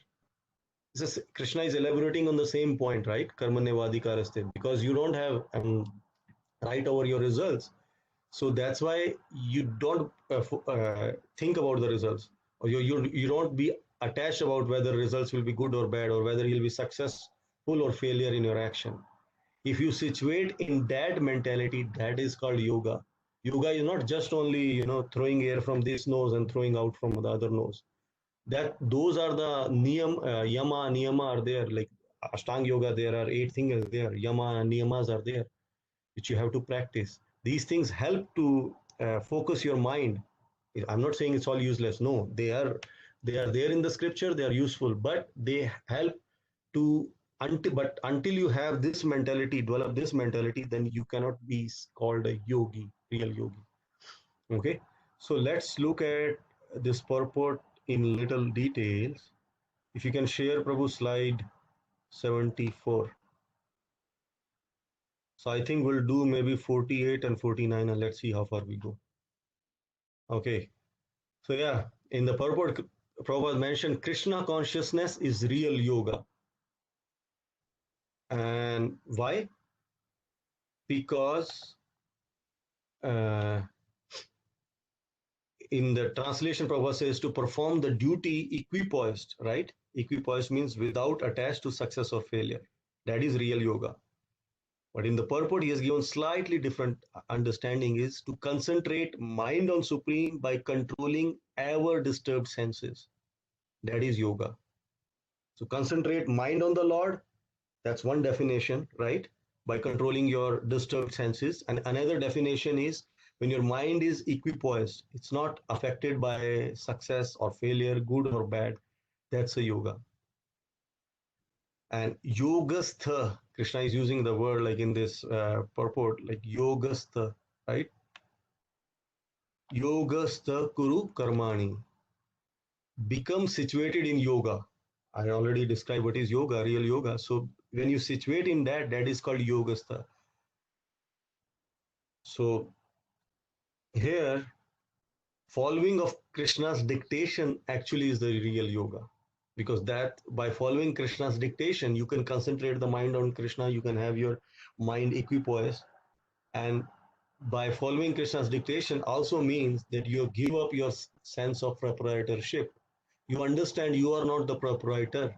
[SPEAKER 1] Krishna is elaborating on the same point, right? Karmanyavadikaraste, because you don't have right over your results. So that's why you don't think about the results, or you don't be attached about whether results will be good or bad, or whether you'll be successful or failure in your action. If you situate in that mentality, that is called yoga. Yoga is not just only throwing air from this nose and throwing out from the other nose. That those are the yama niyama are there, like Ashtanga yoga. There are 8 things there. Yama niyamas are there, which you have to practice. These things help to focus your mind. I'm not saying it's all useless. No, they are there in the scripture. They are useful, but they help to until you have this mentality, develop this mentality, then you cannot be called a yogi, real yogi. Okay, so let's look at this purport in little details. If you can share, Prabhu, slide 74. So I think we'll do maybe 48 and 49, and let's see how far we go. Okay. So yeah, in the purport, Prabhupada mentioned Krishna consciousness is real yoga. And why? Because in the translation, Prabhupada says to perform the duty equipoised, right? Equipoised means without attached to success or failure. That is real yoga. But in the purport, he has given slightly different understanding, is to concentrate mind on Supreme by controlling ever disturbed senses. That is yoga. So concentrate mind on the Lord. That's one definition, right? By controlling your disturbed senses. And another definition is when your mind is equipoised, it's not affected by success or failure, good or bad. That's a yoga. And yogastha, Krishna is using the word like in this purport, like yogastha, right? Yogastha kuru karmani. Become situated in yoga. I already described what is yoga, real yoga. So when you situate in that, that is called yogastha. So here, following of Krishna's dictation actually is the real yoga, because that by following Krishna's dictation, you can concentrate the mind on Krishna, you can have your mind equipoised, and by following Krishna's dictation also means that you give up your sense of proprietorship. You understand you are not the proprietor,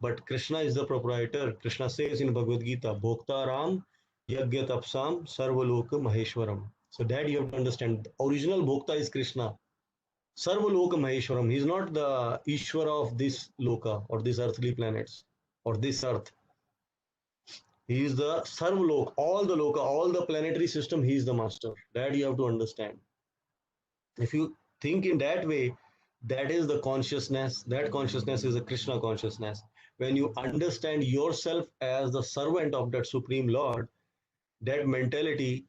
[SPEAKER 1] but Krishna is the proprietor. Krishna says in Bhagavad Gita, Bhokta Ram Yagya Tapsam Sarvaloka Maheshwaram. So that you have to understand. The original Bhokta is Krishna. Sarvaloka Maheshwaram. He is not the Ishvara of this loka or these earthly planets or this earth. He is the Sarvalok, all the loka, all the planetary system, he is the master. That you have to understand. If you think in that way, that is the consciousness. That consciousness is a Krishna consciousness. When you understand yourself as the servant of that Supreme Lord, that mentality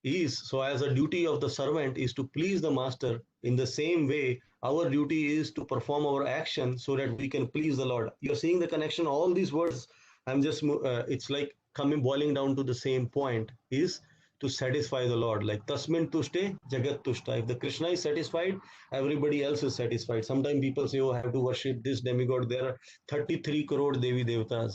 [SPEAKER 1] is, so as a duty of the servant is to please the master. In the same way, our duty is to perform our action so that we can please the Lord. You're seeing the connection, all these words, I'm just, it's like coming, boiling down to the same point, is to satisfy the Lord. Like Tasmin Tushte, Jagat Tushta. If the Krishna is satisfied, everybody else is satisfied. Sometimes people say, oh, I have to worship this demigod. There are 33 crore Devi Devtas.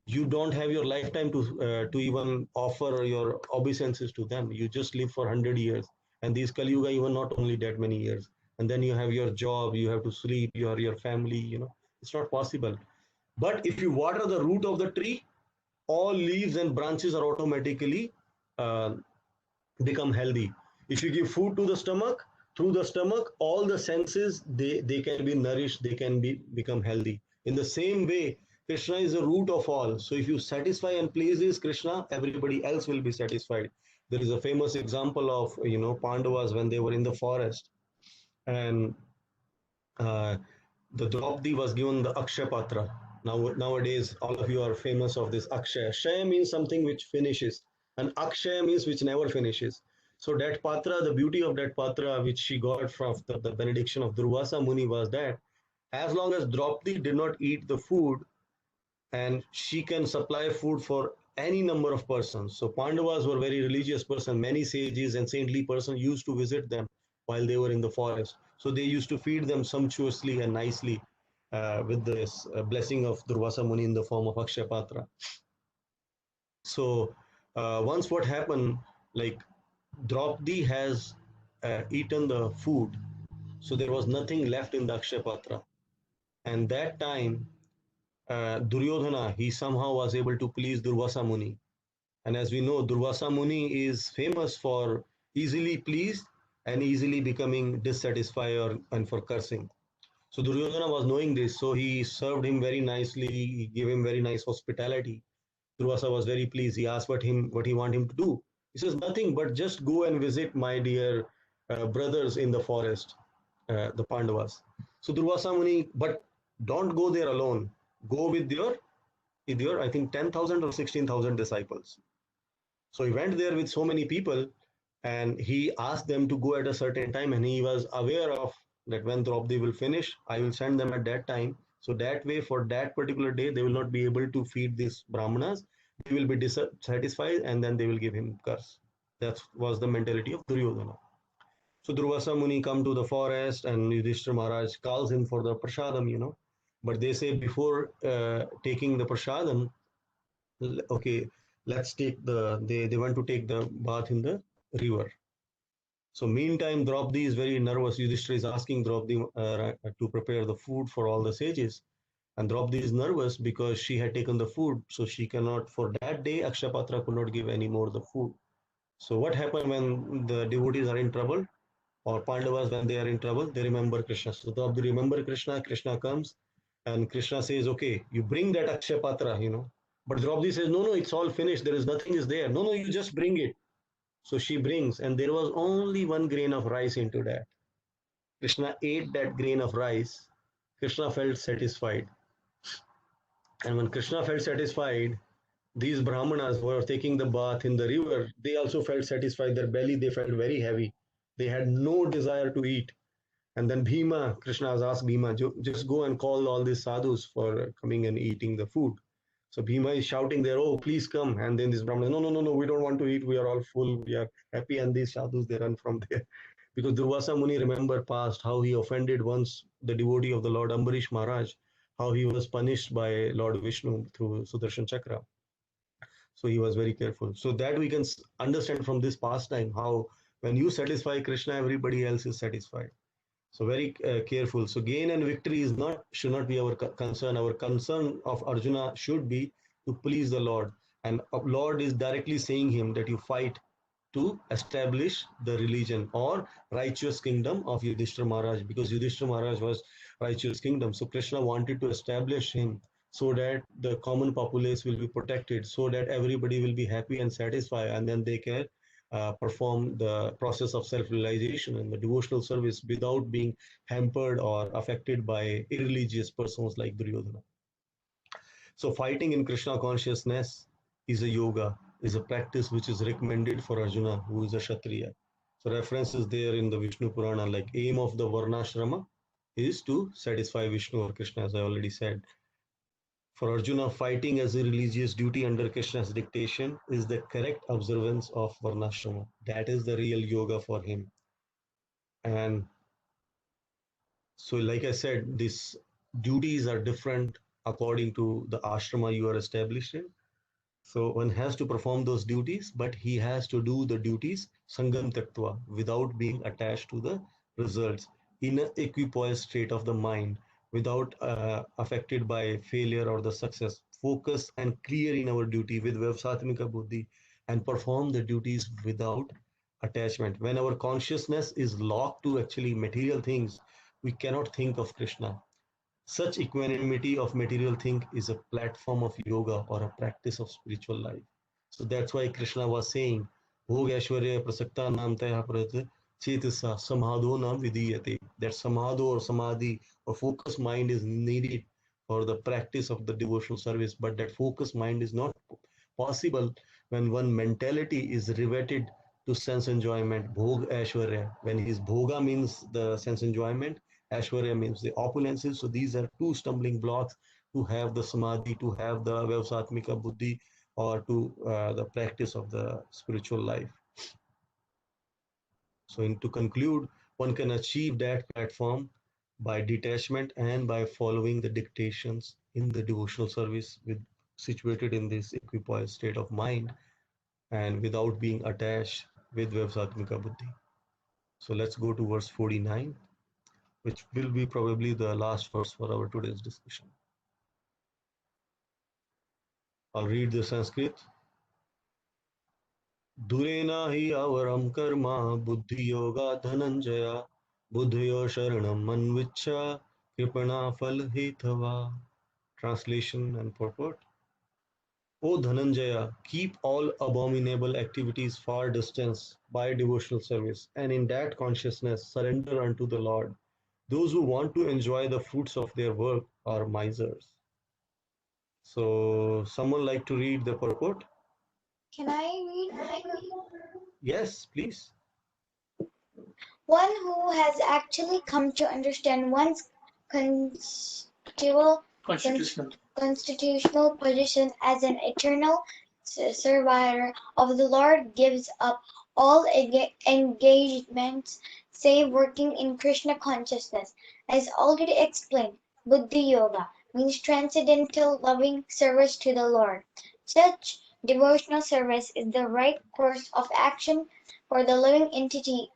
[SPEAKER 1] You don't have your lifetime to even offer your obeisances to them. You just live for 100 years. And these Kali Yuga, even not only that many years. And then you have your job, you have to sleep, your family, you know, it's not possible. But if you water the root of the tree, all leaves and branches are automatically become healthy. If you give food to the stomach, through the stomach, all the senses, they can be nourished, they can become healthy. In the same way, Krishna is the root of all. So if you satisfy and pleases Krishna, everybody else will be satisfied. There is a famous example of, you know, Pandavas when they were in the forest, and the Draupadi was given the Akshay Patra. Nowadays, all of you are famous of this Akshay. Akshay means something which finishes, and Akshay means which never finishes. So that Patra, the beauty of that Patra, which she got from the benediction of Durvasa Muni, was that as long as Draupadi did not eat the food, and she can supply food for any number of persons. So Pandavas were very religious person. Many sages and saintly persons used to visit them while they were in the forest. So they used to feed them sumptuously and nicely with this blessing of Durvasa Muni in the form of Akshay Patra. So once what happened, like Draupadi has eaten the food, so there was nothing left in the Akshay Patra. And that time, Duryodhana, he somehow was able to please Durvasa Muni. And as we know, Durvasa Muni is famous for easily pleased and easily becoming dissatisfied and for cursing. So Duryodhana was knowing this, so he served him very nicely, he gave him very nice hospitality. Durvasa was very pleased. He asked what he want him to do. He says, nothing but just go and visit my dear brothers in the forest, the Pandavas. So Durvasa Muni, but don't go there alone. Go with your I think 10,000 or 16,000 disciples. So he went there with so many people, and he asked them to go at a certain time, and he was aware of that when Draupadi will finish, I will send them at that time. So that way, for that particular day, they will not be able to feed these Brahmanas. They will be dissatisfied, and then they will give him curse. That was the mentality of Duryodhana. So Durvasa Muni come to the forest, and Yudhishthira Maharaj calls him for the prasadam, you know. But they say before taking the prasadam, okay, let's take they want to take the bath in the river. So meantime, Draupadi is very nervous. Yudhishthira is asking Draupadi to prepare the food for all the sages. And Draupadi is nervous because she had taken the food. So she cannot, for that day, Akshay Patra could not give any more the food. So what happened when the devotees are in trouble, or Pandavas when they are in trouble, they remember Krishna. So Draupadi remember Krishna, Krishna comes, And Krishna says, okay, you bring that Akshay Patra, But Draupadi says, no, it's all finished. There is nothing is there. No, you just bring it. So she brings, and there was only 1 grain of rice into that. Krishna ate that grain of rice. Krishna felt satisfied. And when Krishna felt satisfied, these Brahmanas who were taking the bath in the river, they also felt satisfied. Their belly, they felt very heavy. They had no desire to eat. And then Bhima, Krishna has asked Bhima, just go and call all these sadhus for coming and eating the food. So Bhima is shouting there, oh, please come. And then this Brahmana, no, we don't want to eat. We are all full. We are happy. And these sadhus, they run from there. Because Durvasa Muni, remember past, how he offended once the devotee of the Lord Ambarish Maharaj, how he was punished by Lord Vishnu through Sudarshan Chakra. So he was very careful. So that we can understand from this pastime how when you satisfy Krishna, everybody else is satisfied. So very careful. So gain and victory should not be our concern. Our concern of Arjuna should be to please the Lord. And Lord is directly saying him that you fight to establish the religion or righteous kingdom of Yudhishthira Maharaj, because Yudhishthira Maharaj was righteous kingdom. So Krishna wanted to establish him so that the common populace will be protected, so that everybody will be happy and satisfied, and then they can perform the process of self-realization and the devotional service without being hampered or affected by irreligious persons like Duryodhana. So fighting in Krishna consciousness is a yoga, is a practice which is recommended for Arjuna, who is a Kshatriya. So references there in the Vishnu Purana, like aim of the Varnashrama is to satisfy Vishnu or Krishna, as I already said. For Arjuna, fighting as a religious duty under Krishna's dictation is the correct observance of Varnashrama. That is the real yoga for him. And so, like I said, these duties are different according to the ashrama you are established in. So one has to perform those duties, but he has to do the duties sangam tattva, without being attached to the results, in an equipoised state of the mind, without affected by failure or the success. Focus and clear in our duty with Vyavasatmika Buddhi, and perform the duties without attachment. When our consciousness is locked to actually material things, we cannot think of Krishna. Such equanimity of material thing is a platform of yoga or a practice of spiritual life. So that's why Krishna was saying, Bhog Aishwarya Prasakta Namtaya Prat Chetasa Samadho Nam Vidiyate. That Samadho or Samadhi or focused mind is needed for the practice of the devotional service, but that focused mind is not possible when one mentality is riveted to sense enjoyment. Bhog Aishwarya. When his bhoga means the sense enjoyment, Aishwarya means the opulences. So these are two stumbling blocks to have the samadhi, to have the Vyavasatmika Buddhi, or to the practice of the spiritual life. So to conclude, one can achieve that platform by detachment and by following the dictations in the devotional service, situated in this equipoised state of mind and without being attached with Vyavasatmika Buddhi. So let's go to verse 49. Which will be probably the last verse for our today's discussion. I'll read the Sanskrit. Durena hi avaram karma buddhi yoga dhananjaya buddhayo sharanam manvicha kripana phal hitava. Translation and purport. O Dhananjaya, keep all abominable activities far distance by devotional service, and in that consciousness surrender unto the Lord. Those who want to enjoy the fruits of their work are misers. So, someone like to read the purport?
[SPEAKER 5] Can I read?
[SPEAKER 1] Yes, please.
[SPEAKER 5] One who has actually come to understand one's constitutional position as an eternal servitor of the Lord gives up all engagements save working in Krishna consciousness. As already explained, Buddhi Yoga means transcendental loving service to the Lord. Such devotional service is the right course of action for the living entity.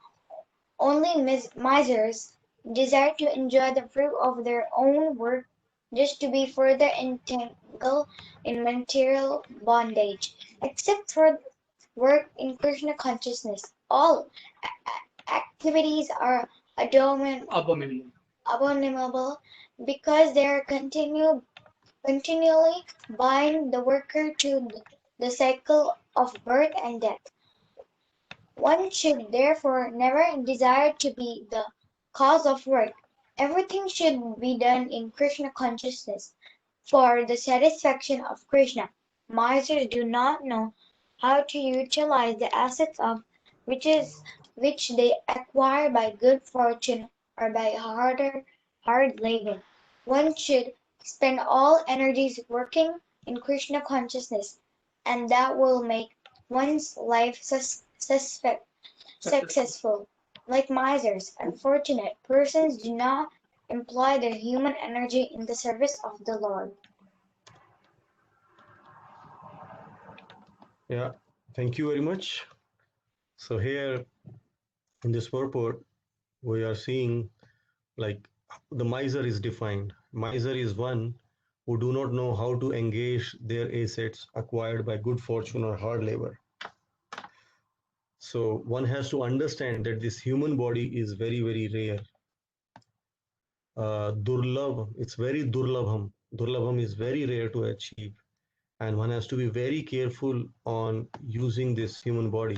[SPEAKER 5] Only misers desire to enjoy the fruit of their own work just to be further entangled in material bondage. Except for work in Krishna consciousness, all activities are abominable, because they are continually bind the worker to the cycle of birth and death. One should therefore never desire to be the cause of work. Everything should be done in Krishna consciousness for the satisfaction of Krishna. Misers do not know how to utilize the assets of riches which they acquire by good fortune or by hard labor. One should spend all energies working in Krishna consciousness, and that will make one's life successful. Like misers, unfortunate persons do not employ their human energy in the service of the Lord.
[SPEAKER 1] Yeah, thank you very much. So here in this purport, we are seeing like the miser is defined. Miser is one who do not know how to engage their assets acquired by good fortune or hard labor. So one has to understand that this human body is very, very rare. Durlabh, it's very durlabham. Durlabham is very rare to achieve. And one has to be very careful on using this human body.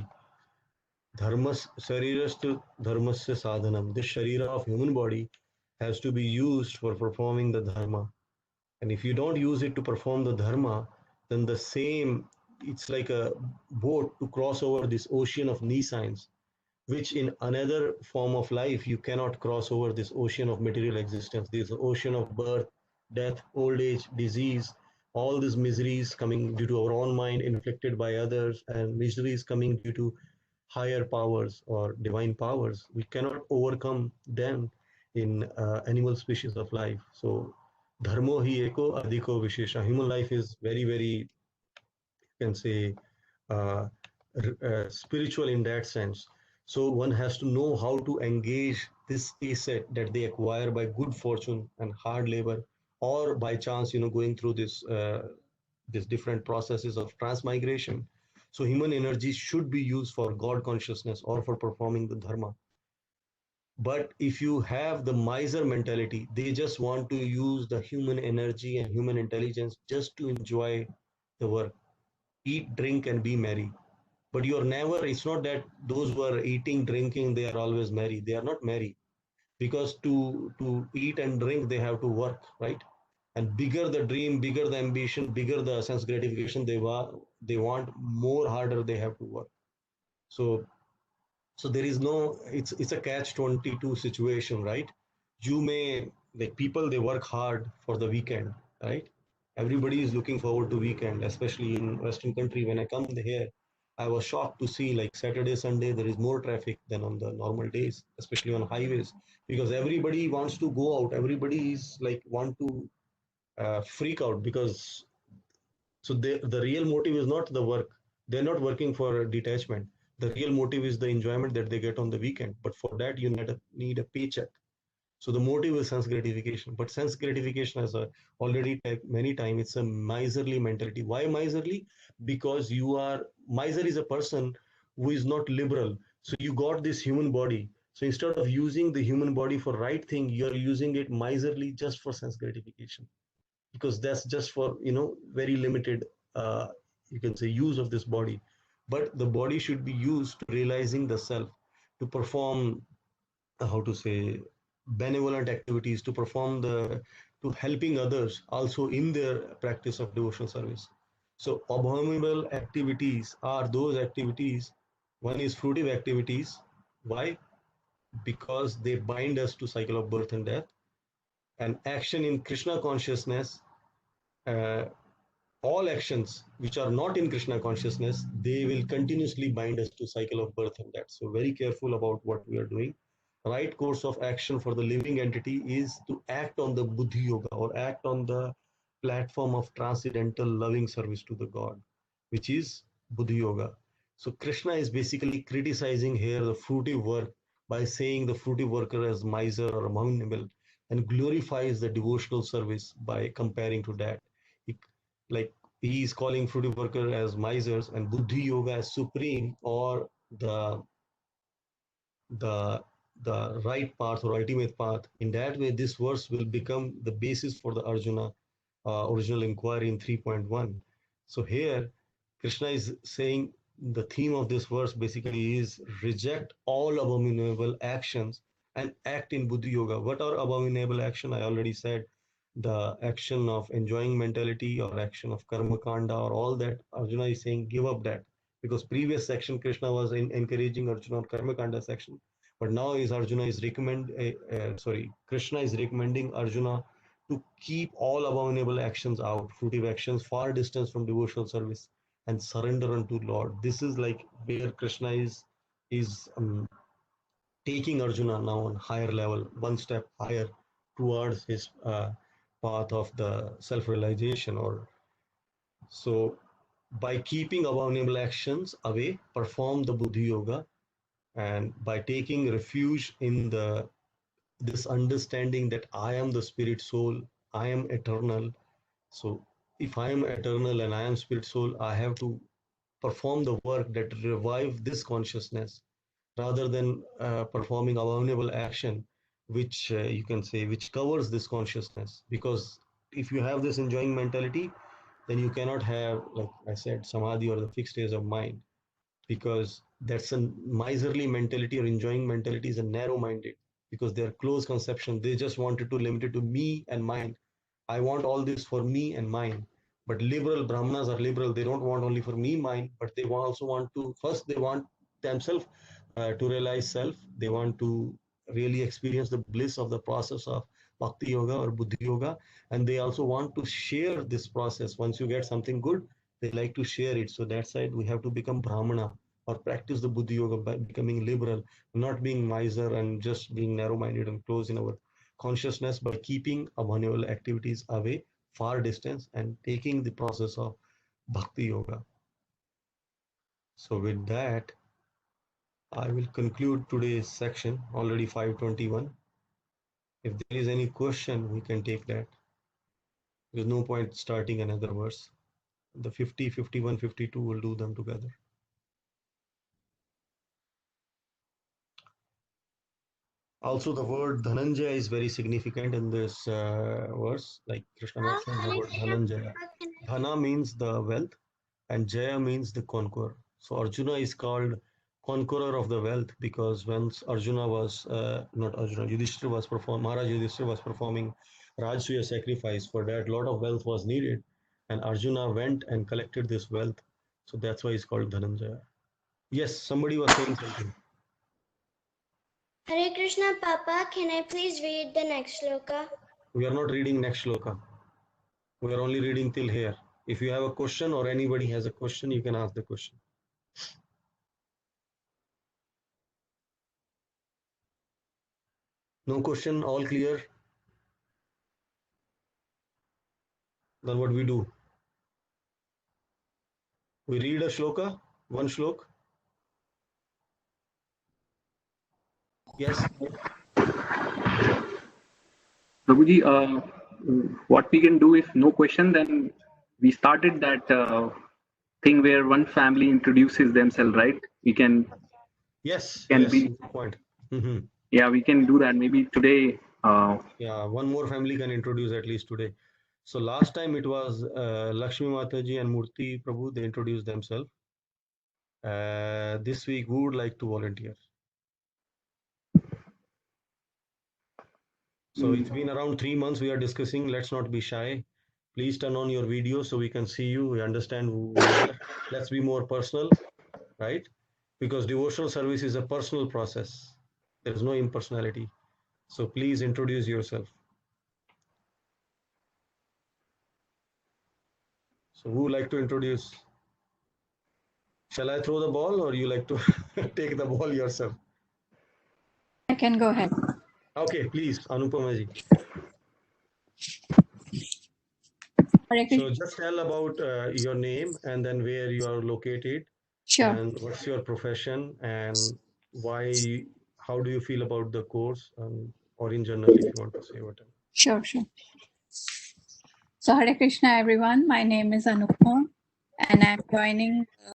[SPEAKER 1] Dharmas Sarirastu Dharmasya Sadhanam. This Sharira of human body has to be used for performing the Dharma. And if you don't use it to perform the Dharma, then the same, it's like a boat to cross over this ocean of nescience, which in another form of life, you cannot cross over this ocean of material existence, this ocean of birth, death, old age, disease, all these miseries coming due to our own mind inflicted by others, and miseries coming due to higher powers or divine powers. We cannot overcome them in animal species of life. So, dharmo hi eko adhiko vishesha. Human life is very, very, you can say, uh, spiritual in that sense. So one has to know how to engage this asset that they acquire by good fortune and hard labor, or by chance, going through this different processes of transmigration. So human energy should be used for God consciousness or for performing the dharma. But if you have the miser mentality, they just want to use the human energy and human intelligence just to enjoy the work, eat, drink, and be merry. But you're never, it's not that those who are eating, drinking, they are always merry. They are not merry, because to eat and drink, they have to work, right? And bigger the dream, bigger the ambition, bigger the sense gratification they want, more harder they have to work. So so there is no, it's a catch 22 situation, right? You may, like, people, they work hard for the weekend, right? Everybody is looking forward to weekend, especially in Western country. When I come here, I was shocked to see, like, Saturday, Sunday, there is more traffic than on the normal days, especially on highways, because everybody wants to go out. Everybody is like want to freak out, because the real motive is not the work. They're not working for detachment. The real motive is the enjoyment that they get on the weekend. But for that, you need a paycheck. So the motive is sense gratification. But sense gratification, as I already said many times, it's a miserly mentality. Why miserly? Because miser is a person who is not liberal. So you got this human body. So instead of using the human body for right thing, you're using it miserly just for sense gratification, because that's just for very limited, uh, you can say, use of this body. But the body should be used to realizing the self, to perform, how to say, benevolent activities, to perform the to helping others also in their practice of devotional service. So abominable activities are those activities. One is fruitive activities. Why? Because they bind us to cycle of birth and death. And action in Krishna consciousness, uh, all actions which are not in Krishna consciousness, they will continuously bind us to cycle of birth and death. So very careful about what we are doing. Right course of action for the living entity is to act on the Buddhi Yoga, or act on the platform of transcendental loving service to the God, which is Buddhi Yoga. So Krishna is basically criticizing here the fruitive work by saying the fruitive worker as miser or abominable, and glorifies the devotional service by comparing to that. He, like, he is calling fruitive worker as misers and Buddhi Yoga as supreme, or the the right path or ultimate path. In that way, this verse will become the basis for the Arjuna original inquiry in 3.1. So here, Krishna is saying the theme of this verse basically is reject all abominable actions and act in Buddhi Yoga. What are abominable action? I already said the action of enjoying mentality or action of karma kanda or all that. Arjuna is saying give up that, because previous section Krishna was encouraging Arjuna on karma kanda section, but now is Arjuna is Krishna is recommending Arjuna to keep all abominable actions out, fruitive actions, far distance from devotional service, and surrender unto Lord. This is like where Krishna is taking Arjuna now on higher level, one step higher towards his path of the self-realization. Or so, by keeping abominable actions away, perform the Buddhi Yoga, and by taking refuge in the this understanding that I am the spirit soul, I am eternal. So if I am eternal and I am spirit soul, I have to perform the work that revive this consciousness rather than performing abominable action, which you can say, which covers this consciousness. Because if you have this enjoying mentality, then you cannot have, like I said, samadhi or the fixed state of mind, because that's a miserly mentality, or enjoying mentality is a narrow minded, because they're closed conception. They just wanted to limit it to me and mine. I want all this for me and mine. But liberal Brahmanas are liberal. They don't want only for me, mine, but they also want to, first, they want themselves to realize self. They want to really experience the bliss of the process of Bhakti Yoga or Buddhi Yoga. And they also want to share this process. Once you get something good, they like to share it. So that's why we have to become Brahmana or practice the Buddhi Yoga by becoming liberal, not being miser and just being narrow minded and close in our consciousness, by keeping abominable activities away, far distance, and taking the process of Bhakti Yoga. So with that, I will conclude today's section, already 5:21. If there is any question, we can take that. There's no point starting another verse. The 50, 51, 52, we'll do them together. Also, the word Dhananjaya is very significant in this verse, like Krishna mentioned the word Dhananjaya. Dhana means the wealth, and Jaya means the conqueror. So Arjuna is called conqueror of the wealth, because once Arjuna was, not Arjuna, Yudhishthira was Maharaj Yudhishthira was performing Rajsuya sacrifice. For that, a lot of wealth was needed, and Arjuna went and collected this wealth. So that's why it's called Dhananjaya. Yes, somebody was saying something.
[SPEAKER 5] Hare Krishna, Papa, can I please read the next shloka?
[SPEAKER 1] We are not reading next shloka. We are only reading till here. If you have a question or anybody has a question, you can ask the question. No question, all clear? Then what we do? We read a shloka, one shlok. Yes.
[SPEAKER 2] Prabhuji, what we can do, if no question, then we started that thing where one family introduces themselves, right? We can.
[SPEAKER 1] Yes.
[SPEAKER 2] Can
[SPEAKER 1] yes.
[SPEAKER 2] be.
[SPEAKER 1] Point.
[SPEAKER 2] Yeah, we can do that. Maybe today.
[SPEAKER 1] Yeah, one more family can introduce at least today. So last time it was Lakshmi Mataji and Murti Prabhu. They introduced themselves. This week, who would like to volunteer? So it's been around 3 months we are discussing. Let's not be shy. Please turn on your video so we can see you. We understand who we are. Let's be more personal, right? Because devotional service is a personal process. There is no impersonality. So please introduce yourself. So who would like to introduce? Shall I throw the ball, or you like to take the ball yourself?
[SPEAKER 6] I can go ahead.
[SPEAKER 1] Okay, please, Anupama ji. So just tell about your name and then where you are located.
[SPEAKER 6] Sure.
[SPEAKER 1] And what's your profession and why, how do you feel about the course, or in general, if you want to say whatever.
[SPEAKER 6] Sure. So Hare Krishna, everyone. My name is Anupama, and I'm joining